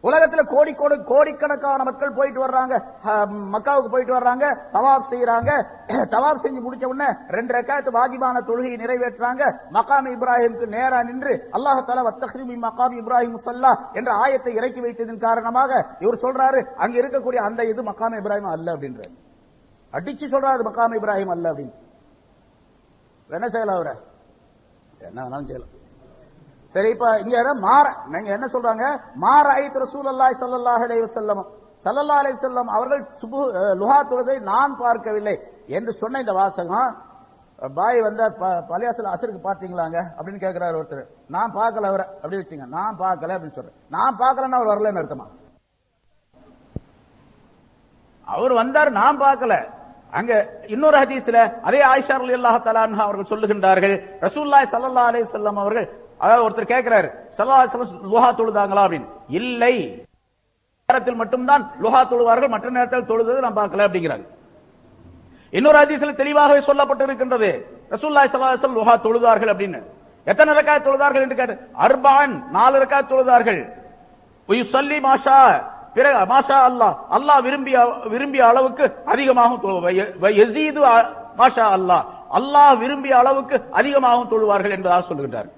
உலகத்தில் கோடிக்கணக்கான மக்கள் போயிட்டு வர்றாங்க, மக்காவுக்கு போயிட்டு வர்றாங்க, தவாப் செய்யறாங்க. தவாப் செஞ்சு முடிச்ச உடனே 2 ரக்காத் வாஜிபான தொழுகையை நிறைவேற்றாங்க. மகாம் இப்ராஹிமுக்கு நேரா நின்று அல்லாஹ் தஆலா வத்தக்ரி மின் மகாம் இப்ராஹிம் முஸல்லா என்ற ஆயத்தை இறக்கி வைத்ததன் காரணமாக இவர் சொல்றாரு, அங்க இருக்கக்கூடிய அந்த இது மகாம் இப்ராஹிம் அல்ல அப்படின்றாரு. அடிச்சு சொல்றாரு மகாம் இப்ராஹிம் அல்ல அப்படின்னு. என்ன செய்யலாம் அவரை? என்ன வேணாலும் செய்யலாம். சரி, இப்ப இங்க நீங்க என்ன சொல்றாங்க, மாராயித் ரசூலுல்லாஹி ஸல்லல்லாஹு அலைஹி வஸல்லம் ஸல்லல்லாஹு அலைஹி வஸல்லம் அவர்கள் லுஹா தொழுதை நான் பார்க்கவில்லை என்று சொன்ன இந்த வாசகம், பாய் வந்த பள்ளியாசல் அசருக்கு பாத்தீங்களாங்க அப்படின்னு கேட்கிறாரு ஒருத்தர். நான் பார்க்கல அவரை அப்படி வச்சுங்க, நான் பார்க்கல அப்படின்னு சொல்றேன். நான் பார்க்கலன்னா அவர் வரலன்னு அர்த்தமா? அவர் வந்தார், நான் பார்க்கல. அங்க இன்னொரு ஹதீஸ்ல அதே ஆயிஷா ரலியல்லாஹு தஆலா அன்ஹா அவர்கள் சொல்லுகின்றார்கள், ரசூலுல்லாஹி ஸல்லல்லாஹு அலைஹி வஸல்லம் அவர்கள், அதாவது ஒருத்தர் கேட்கிறாரு ஸல்லல்லாஹு அலைஹி வஸல்லம் லுஹா தொழுதாங்களா அப்படின்னு. இல்லை, நேரத்தில் மட்டும்தான் லுஹா தொழுவார்கள், மற்ற நேரத்தில் தொழுதது நான் பார்க்கல அப்படிங்கிறாங்க. இன்னொரு ஹதீஸ்ல தெளிவாகவே சொல்லப்பட்டு இருக்கின்றது, ரசூலுல்லாஹி ஸல்லல்லாஹு அலைஹி வஸல்லம் லுஹா தொழுதார்கள் அப்படின்னு. எத்தனை ரக்காத் தொழுதார்கள் என்று கேட்டு, 4 ரக்காத் தொழுதார்கள். யுஸல்லி மாஷா, பிறகு மாஷா அல்லாஹ், அல்லாஹ் விரும்பிய அளவுக்கு அதிகமாகவும் யஸீது மாஷா அல்லாஹ், அல்லாஹ் விரும்பிய அளவுக்கு அதிகமாகவும் தொழுவார்கள் என்பதாக சொல்லுகின்றார்.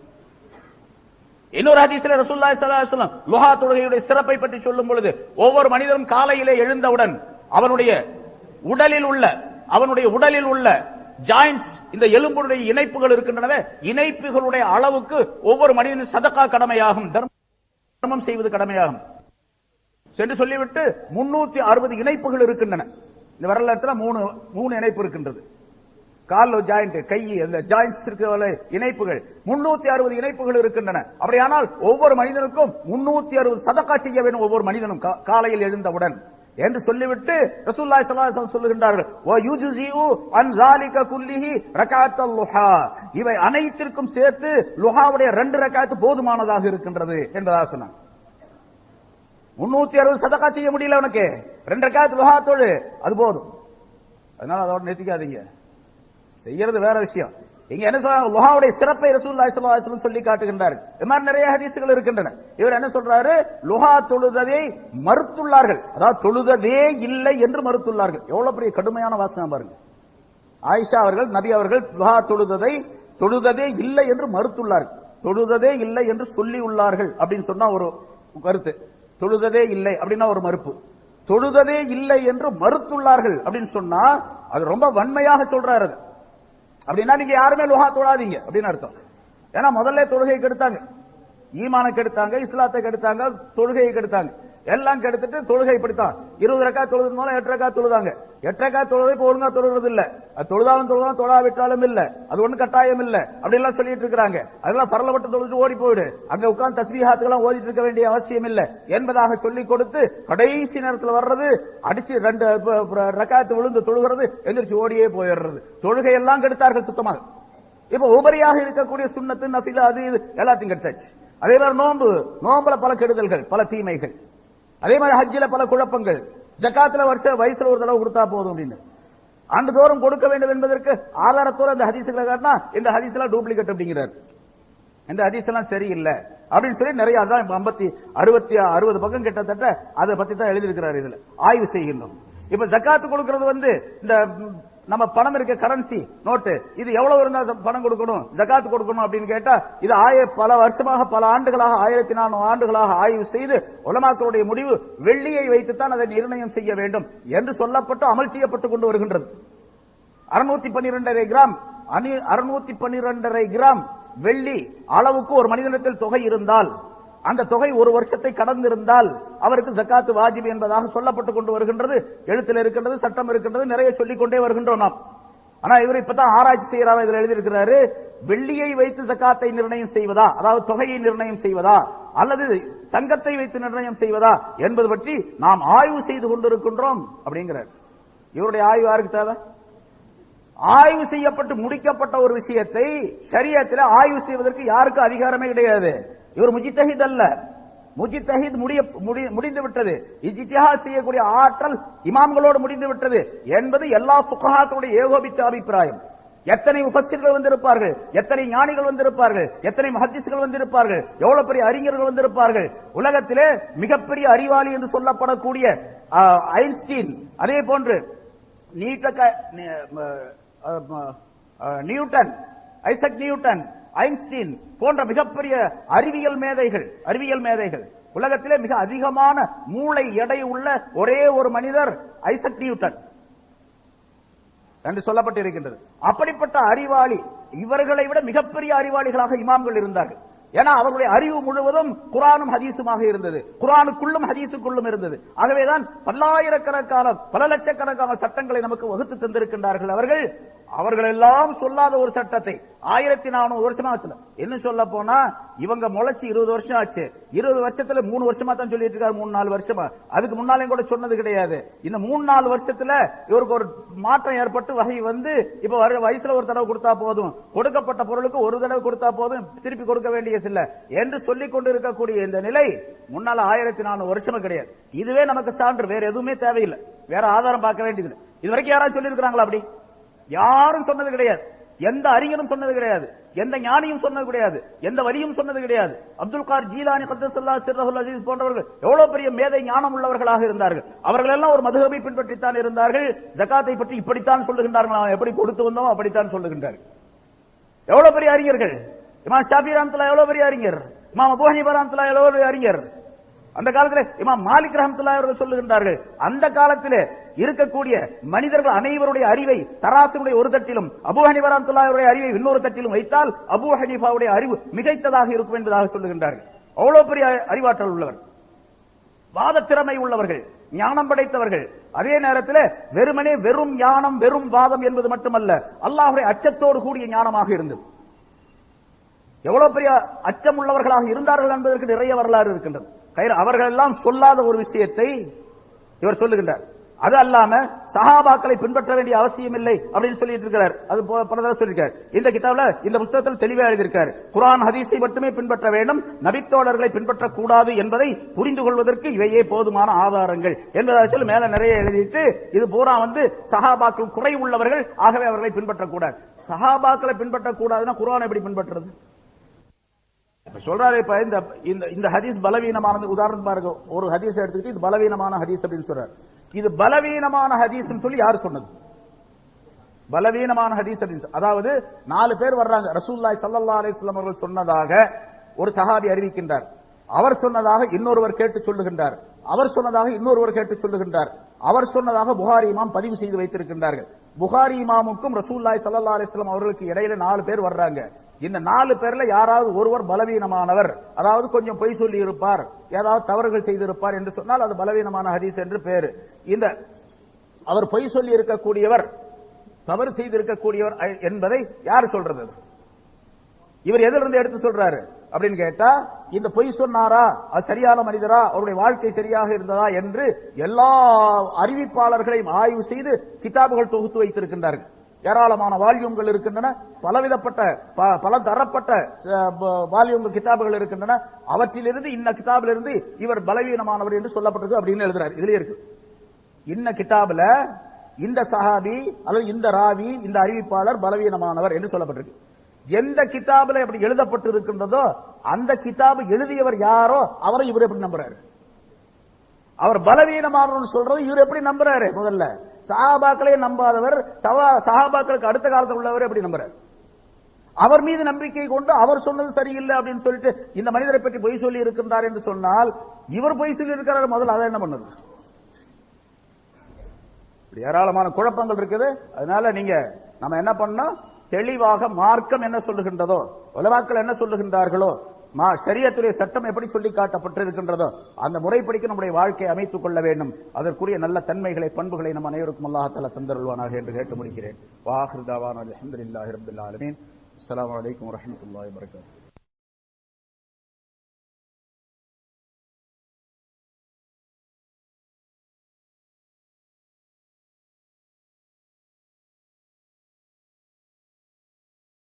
இன்னொரு ஹதீஸ்ல ரசூலுல்லாஹி ஸல்லல்லாஹு அலைஹி வஸல்லம் லுஹா தொழுகையுடைய சிறப்பை பற்றி சொல்லும் பொழுது, ஒவ்வொரு மனிதனும் காலையிலே எழுந்தவுடன் அவனுடைய உடலில் உள்ள ஜாயின்ஸ், இந்த எலும்புடைய இணைப்புகள் இருக்கின்றனவே, இணைப்புகளுடைய அளவுக்கு ஒவ்வொரு மனிதனும் சதகா கடமையாகும், தர்மம் செய்வது கடமையாகும் என்று சொல்லிவிட்டு 360 இணைப்புகள் இருக்கின்றன. இந்த வரலாற்றுல 3 இணைப்பு இருக்கின்றது. கால் ஜாயிண்ட், கை, அந்த ஜாயின்ட்ஸ் இருக்கிற இணைப்புகள் 360 இணைப்புகள் இருக்கின்றன. அப்படியானால் ஒவ்வொரு மனிதனுக்கும் 360 சதகா செய்ய வேண்டும் ஒவ்வொரு மனிதனும் காலையில் எழுந்தவுடன் என்று சொல்லிவிட்டு ரசூலுல்லாஹி ஸல்லல்லாஹு அலைஹி வஸல்லம் சொல்லுகின்றார்கள், வ யுஜ்ஸிஉ அன் ஸாலிக குல்லிஹி ரக்அத்துல் லுஹா, இவை அனைத்திற்கும் சேர்த்து லுஹாவுடைய 2 ரக்அத் போதுமானதாக இருக்கின்றது என்பதாக சொன்னாங்க. 360 சதகா செய்ய முடியல உனக்கு, 2 ரக்அத் லுஹா தொழு, அது போதும். அதனால அதோட நிறுத்திக்காதீங்க, செய்யறது வேற விஷயம். இங்க என்ன சொல்றாங்க, லுஹாவுடைய சிறப்பை ரசூலுல்லாஹி ஸல்லல்லாஹு அலைஹி வஸல்லம் சொல்லி காட்டுகின்றார்கள். இது மாதிரி நிறைய ஹதீஸ்கள் இருக்கின்றன. இவர் என்ன சொல்றாரு, லுஹா தொழுததை மறுத்துள்ளார்கள், அதாவது தொழுததே இல்லை என்று மறுத்துள்ளார்கள். எவ்வளவு பெரிய கடுமையான வாசகம் பாருங்க. ஆயிஷா அவர்கள், நபி அவர்கள் லுஹா தொழுததே இல்லை என்று மறுத்துள்ளார்கள். தொழுததே இல்லை என்று சொல்லி உள்ளார்கள் அப்படின்னு சொன்னா ஒரு கருத்து, தொழுததே இல்லை அப்படின்னா ஒரு மறுப்பு. தொழுததே இல்லை என்று மறுத்துள்ளார்கள் அப்படின்னு சொன்னா அது ரொம்ப வன்மையாக சொல்றாரு. அப்படின்னா நீங்க யாருமே லுஹா தொழாதீங்க அப்படின்னு அர்த்தம். ஏன்னா முதல்ல தொழுகையை கெடுத்தாங்க, ஈமானை கெடுத்தாங்க, இஸ்லாத்தை கெடுத்தாங்க, தொழுகையை கெடுத்தாங்க, எல்லாம் கெடுத்துட்டு தொழுகை இப்படித்தான் 20 ரக்காத் தொழுது மூலம் 8 ரக்காத் தொழுதாங்க. 8 ரக்காத் தொழுதை இப்ப ஒழுங்கா தொழுகிறது இல்ல, அது தொழுதாலும் தொழுதான், தொழாவிட்டாலும் இல்ல, அது ஒண்ணு கட்டாயம் இல்ல அப்படி எல்லாம் சொல்லிட்டு இருக்காங்க. அதெல்லாம் பரலப்பட்டு தொழுது ஓடி போயிடு, அங்க உட்கார்ந்து தஸ்பீஹாத்துக்கெல்லாம் ஓதிட்டு இருக்க வேண்டிய அவசியம் இல்ல என்பதாக சொல்லி கொடுத்து கடைசி நேரத்தில் வர்றது, அடிச்சு 2 ரக்காத்து விழுந்து தொழுகிறது, எந்திரிச்சு ஓடியே போயிடுறது. தொழுகை எல்லாம் கெடுத்தார்கள் சுத்தமாக. இப்ப உபரியாக இருக்கக்கூடிய சுன்னத்து, நஃபில், அது இது எல்லாத்தையும் கெடுத்தாச்சு. அதே மாதிரி நோம்புல பல கெடுதல்கள், பல தீமைகள். அதே மாதிரி ஹஜ்ஜில பல குழப்பங்கள். ஜகாத்துல வயசுல ஒரு தடவை கொடுத்தா போதும் அப்படின்னு ஆண்டுதோறும் கொடுக்க வேண்டும் என்பதற்கு ஆதாரத்தோடு அந்த ஹதீஸ்களை காட்டினா இந்த ஹதீஸ் எல்லாம் டூப்ளிகேட் அப்படிங்கிறார். இந்த ஹதீஸ் எல்லாம் சரியில்லை அப்படின்னு சொல்லி நிறைய அதான் 60 பக்கம் கிட்டத்தட்ட அதை பத்தி தான் எழுதியிருக்கிறார். இதுல ஆய்வு செய்கின்றோம். இப்ப ஜகாத்து கொடுக்கிறது இந்த நம்ம பணம் இருக்க கரன்சி நோட்டு, இது எவ்வளவு இருந்தா பணம் கொடுக்கணும், ஜகாத்து கொடுக்கணும் அப்படின்னு கேட்டா இது பல வருஷமாக, பல ஆண்டுகளாக, 1400 ஆண்டுகளாக ஆய்வு செய்து உலமாக்களுடைய முடிவு வெள்ளியை வைத்துத்தான் அதை நிர்ணயம் செய்ய வேண்டும் என்று சொல்லப்பட்டு அமல் செய்யப்பட்டுக் கொண்டு வருகின்றது. 612.5 கிராம் 612.5 கிராம் வெள்ளி அளவுக்கு ஒரு மனிதனிடத்தில் தொகை இருந்தால், அந்த தொகை ஒரு வருஷத்தை கடந்திருந்தால் அவருக்கு ஜக்காத்து வாஜிப் என்பதாக சொல்லப்பட்டுக் கொண்டு வருகின்றது. எழுத்தில் இருக்கின்றது, சட்டம் இருக்கின்றது, நிறைய சொல்லிக் கொண்டே வருகின்றோம் நாம். ஆனா இவர் இப்பதான் ஆராய்ச்சி செய்யறாரு. இதில் எழுதியிருக்கிறாரு, வெள்ளியை வைத்து ஜக்காத்தை நிர்ணயம் செய்வதா, அதாவது தொகையை நிர்ணயம் செய்வதா, அல்லது தங்கத்தை வைத்து நிர்ணயம் செய்வதா என்பது பற்றி நாம் ஆய்வு செய்து கொண்டிருக்கின்றோம் அப்படிங்கிறார். இவருடைய ஆய்வு யாருக்கு தேவை? ஆய்வு செய்யப்பட்டு முடிக்கப்பட்ட ஒரு விஷயத்தை ஷரியத்தில் ஆய்வு செய்வதற்கு யாருக்கு அதிகாரமே கிடையாது. இவர் முஜித்தஹித் அல்ல. முஜித்தஹித் முடிந்து விட்டது. இஜ்திஹாத் செய்யக்கூடிய ஆற்றல் இமாம்களோடு முடிந்து விட்டது என்பது எல்லா ஃபுகஹாக்களுடைய ஏகோபித்த அபிப்பிராயம். எத்தனை முஃபஸ்ஸிர்கள் வந்திருப்பார்கள், எத்தனை ஞானிகள் வந்திருப்பார்கள், எத்தனை முஹத்திஸ்கள் வந்திருப்பார்கள், எவ்வளவு பெரிய அறிஞர்கள் வந்திருப்பார்கள். உலகத்திலே மிகப்பெரிய அறிவாளி என்று சொல்லப்படக்கூடிய ஐன்ஸ்டீன், அதே போன்று நியூட்டன், ஐசக் நியூட்டன், ஐன்ஸ்டீன் போன்ற மிகப்பெரிய அறிவியல் மேதைகள் உலகத்திலே மிக அதிகமான மூளை எடை உள்ள ஒரே ஒரு மனிதர் ஐசக் நியூட்டன் என்று சொல்லப்பட்டிருக்கின்றது. அப்படிப்பட்ட அறிவாளி, இவர்களை விட மிகப்பெரிய அறிவாளிகளாக இமாம்கள் இருந்தார்கள். ஏன்னா அவர்களுடைய அறிவு முழுவதும் குர்ஆனும் ஹதீஸுமாக இருந்தது, குர்ஆனுக்குள்ளும் ஹதீஸுக்குள்ளும் இருந்தது. ஆகவேதான் பல்லாயிரக்கணக்கான, பல லட்சக்கணக்கான சட்டங்களை நமக்கு வகுத்து தந்திருக்கின்றார்கள். அவர்கள் எல்லாம் சொல்லாத ஒரு சட்டத்தை 1400 வருஷமா ஆச்சு. என்ன சொல்ல போனா இவங்க முளைச்சு 20 வருஷம் ஆச்சு. 20 வருஷத்துல 3 வருஷமா தான் சொல்லிட்டு இருக்காரு, 3-4 வருஷமா. அதுக்கு முன்னாலே கூட சொன்னது கிடையாது. இந்த 3-4 வருஷத்துல இவருக்கு ஒரு மாற்றம் ஏற்பட்டு வகை இப்ப வயசுல ஒரு தடவை கொடுத்தா போதும், கொடுக்கப்பட்ட பொருளுக்கு ஒரு தடவை கொடுத்தா போதும், திருப்பி கொடுக்க வேண்டிய இல்ல என்று சொல்லிக் கொண்டு இருக்கக்கூடிய இந்த நிலை முன்னால 1400 வருஷமா கிடையாது. இதுவே நமக்கு சான்று, வேற எதுவுமே தேவையில்லை, வேற ஆதாரம் பார்க்க வேண்டியது. இது வரைக்கும் யாராவது சொல்லி இருக்கிறாங்களா? அப்படி யாரும் சொன்னது கிடையாது. எந்த அறிஞரும் சொன்னது கிடையாது, எந்த ஞானியும் சொன்னது கிடையாது, எந்த வலியும் சொன்னது கிடையாது. அப்துல் கார் ஜீலானி கத்தஸல்லாஹு சிர்ரஹுல் அஸீஸ் போன்றவர்கள் எவ்வளவு பெரிய மேதை ஞானம் உள்ளவர்களாக இருந்தார்கள். அவர்கள் எல்லாம் ஒரு மதுஹபை பின்பற்றித்தான் இருந்தார்கள். ஜகாத்தை பற்றி இப்படித்தான் சொல்லுகின்றார்கள், எப்படி கொடுத்து வந்தோம் அப்படித்தான் சொல்லுகின்றார்கள். எவ்வளவு பெரிய அறிஞர்கள்! இமாம் ஷாஃபி ரஹ்மத்துல்லாஹி எவ்வளவு பெரிய அறிஞர், இமாம் அபூ ஹனீஃபா ரஹ்மத்துல்லாஹி எவ்வளவு பெரிய அறிஞர். அந்த காலத்தில் இமாம் மாலிக் ரஹ்மத்துல்லாஹி அவர்கள் சொல்லுகின்றார்கள், அந்த காலத்திலே இருக்கக்கூடிய மனிதர்கள் அனைவருடைய அறிவை தராசினுடைய ஒரு தட்டிலும், அபூ ஹனீஃபா ரஹ்மத்துல்லாஹி அவருடைய அறிவை இன்னொரு தட்டிலும் வைத்தால் அபூ ஹனீஃபாவுடைய அறிவு மிகைத்ததாக இருக்கும் என்பதாக சொல்லுகின்றார்கள். அவ்வளவு பெரிய அறிவாற்றல் உள்ளவர், வாத திறமை உள்ளவர்கள், ஞானம் படைத்தவர்கள். அதே நேரத்தில் வெறும் ஞானம், வெறும் வாதம் என்பது மட்டுமல்ல, அல்லாஹ்வுடைய அச்சத்தோடு கூடிய ஞானமாக இருந்தது. எவ்வளவு பெரிய அச்சம் உள்ளவர்களாக இருந்தார்கள் என்பதற்கு நிறைய வரலாறு இருக்கின்றது. அவர்கள் எல்லாம் சொல்லாத ஒரு விஷயத்தை இவர் சொல்லுகின்றார். அது அல்லாம சஹாபாக்களை பின்பற்ற வேண்டிய அவசியம் இல்லை அப்படின்னு சொல்லிட்டு இருக்கிறார். அது பலதடவை சொல்லியிருக்கார். இந்த கிதாப்ல, இந்த புத்தகத்தில் தெளிவாக எழுதியிருக்கார், குர்ஆன் ஹதீஸை மட்டுமே பின்பற்ற வேண்டும், நபித்தோழர்களை பின்பற்றக் கூடாது என்பதை புரிந்து கொள்வதற்கு இவையே போதுமான ஆதாரங்கள் என்பதாக சொல்லி மேல நிறைய எழுதிட்டு, இது பூரா சஹாபாக்கள் குறை உள்ளவர்கள், ஆகவே அவர்களை பின்பற்றக்கூடாது. சஹாபாக்களை பின்பற்றக்கூடாதுன்னா குர்ஆன் எப்படி பின்பற்றுறது சொல்றாரு. இப்ப இந்த ஹதீஸ் பலவீனமானது. உதாரணம் பாருங்க, ஒரு ஹதீஸ் எடுத்துக்கிட்டு இது பலவீனமான ஹதீஸ் அப்படின்னு சொல்றாரு. இது பலவீனமான ஹதீஸ் சொல்லி யார் சொன்னது? பலவீனமான ஹதீஸ் அப்படின்னு, அதாவது 4 பேர் வர்றாங்க, ரசூலுல்லாஹி ஸல்லல்லாஹு அலைஹி வஸல்லம் அவர்கள் சொன்னதாக ஒரு சஹாபி அறிவிக்கின்றார். அவர் சொன்னதாக இன்னொருவர் கேட்டு சொல்லுகின்றார். அவர் சொன்னதாக இன்னொருவர் கேட்டு சொல்லுகின்றார். அவர் சொன்னதாக புகாரி இமாம் பதிவு செய்து வைத்திருக்கின்றார்கள். புகாரி இமாமுக்கும் ரசூலுல்லாஹி ஸல்லல்லாஹு அலைஹி வஸல்லம் அவர்களுக்கு இடையில 4 பேர் வர்றாங்க. இந்த 4 பேர்ல யாராவது ஒருவர் பலவீனமானவர், அதாவது கொஞ்சம் பொய் சொல்லி இருப்பார், ஏதாவது தவறுகள் செய்திருப்பார் என்று சொன்னால் அது பலவீனமான ஹதீஸ் என்று பேரு. இந்த அவர் பொய் சொல்லி இருக்கக்கூடியவர், தவறு செய்திருக்கக்கூடியவர் என்பதை யார் சொல்றது? இவர் எதிலிருந்து எடுத்து சொல்றாரு அப்படின்னு கேட்டா, இந்த பொய் சொன்னாரா, அது சரியான மனிதரா, அவருடைய வாழ்க்கை சரியாக இருந்ததா என்று எல்லா அறிவிப்பாளர்களையும் ஆய்வு செய்து கிதாபுகள் தொகுத்து வைத்திருக்கின்றார்கள். ஏராளமான வால்யூம்கள் இருக்கின்றன, பலவிதப்பட்ட பல தரப்பட்ட வால்யூம்கள் கிதாபுகள் இருக்கின்றன. அவற்றிலிருந்து இன்ன கிதாபிலிருந்து இவர் பலவீனமானவர் என்று சொல்லப்பட்டிருக்கு அப்படின்னு எழுதுறாரு. இதுல இருக்கு இன்ன கிதாபுல இந்த சஹாபி அல்லது இந்த ராவி இந்த அறிவிப்பாளர் பலவீனமானவர் என்று சொல்லப்பட்டிருக்கு. எந்த கிதாபுல எப்படி எழுதப்பட்டு இருக்கின்றதோ அந்த கிதாபு எழுதியவர் யாரோ அவரை இவர் எப்படி நம்புறாரு? அவர் பலவீனமானவர் சொல்றது இவர் எப்படி நம்புறாரு? முதல்ல சஹாபாக்களே நம்பாதவர் சஹாபாக்களுக்கு அடுத்த காலத்தில் உள்ளவர் எப்படி நம்புறாரு? அவர் மீது நம்பிக்கை கொண்டு அவர் சொன்னது சரியில்லை அப்படின்னு சொல்லிட்டு இந்த மனிதரை பற்றி பொய் சொல்லி இருக்கின்றார் என்று சொன்னால் இவர் பொய் சொல்லி இருக்கிறார். முதல்ல அதை என்ன பண்ணுது? ஏராளமான குழப்பங்கள் இருக்குது. அதனால நீங்க நம்ம என்ன பண்ணோம், தெளிவாக மார்க்கம் என்ன சொல்லுகின்றதோ, உலமாக்கள் என்ன சொல்லுகின்றார்களோ, ஷரியத்துடைய சட்டம் எப்படி சொல்லி காட்டப்பட்டிருக்கின்றதோ அந்த முறைப்படிக்கு நம்முடைய வாழ்க்கையை அமைத்துக் கொள்ள வேண்டும். அதற்குரிய நல்ல தன்மைகளை பண்புகளை நம் அனைவருக்கும் அல்லாஹ் தஆலா தந்தருள்வானாக என்று கேட்டு முடிக்கிறேன். வாஹிர் தாவானா அல்ஹம்துலில்லாஹி ரப்பில் ஆலமீன். அஸ்ஸலாமு அலைக்கும் வரஹ்மத்துல்லாஹி வபரகாத்துஹு.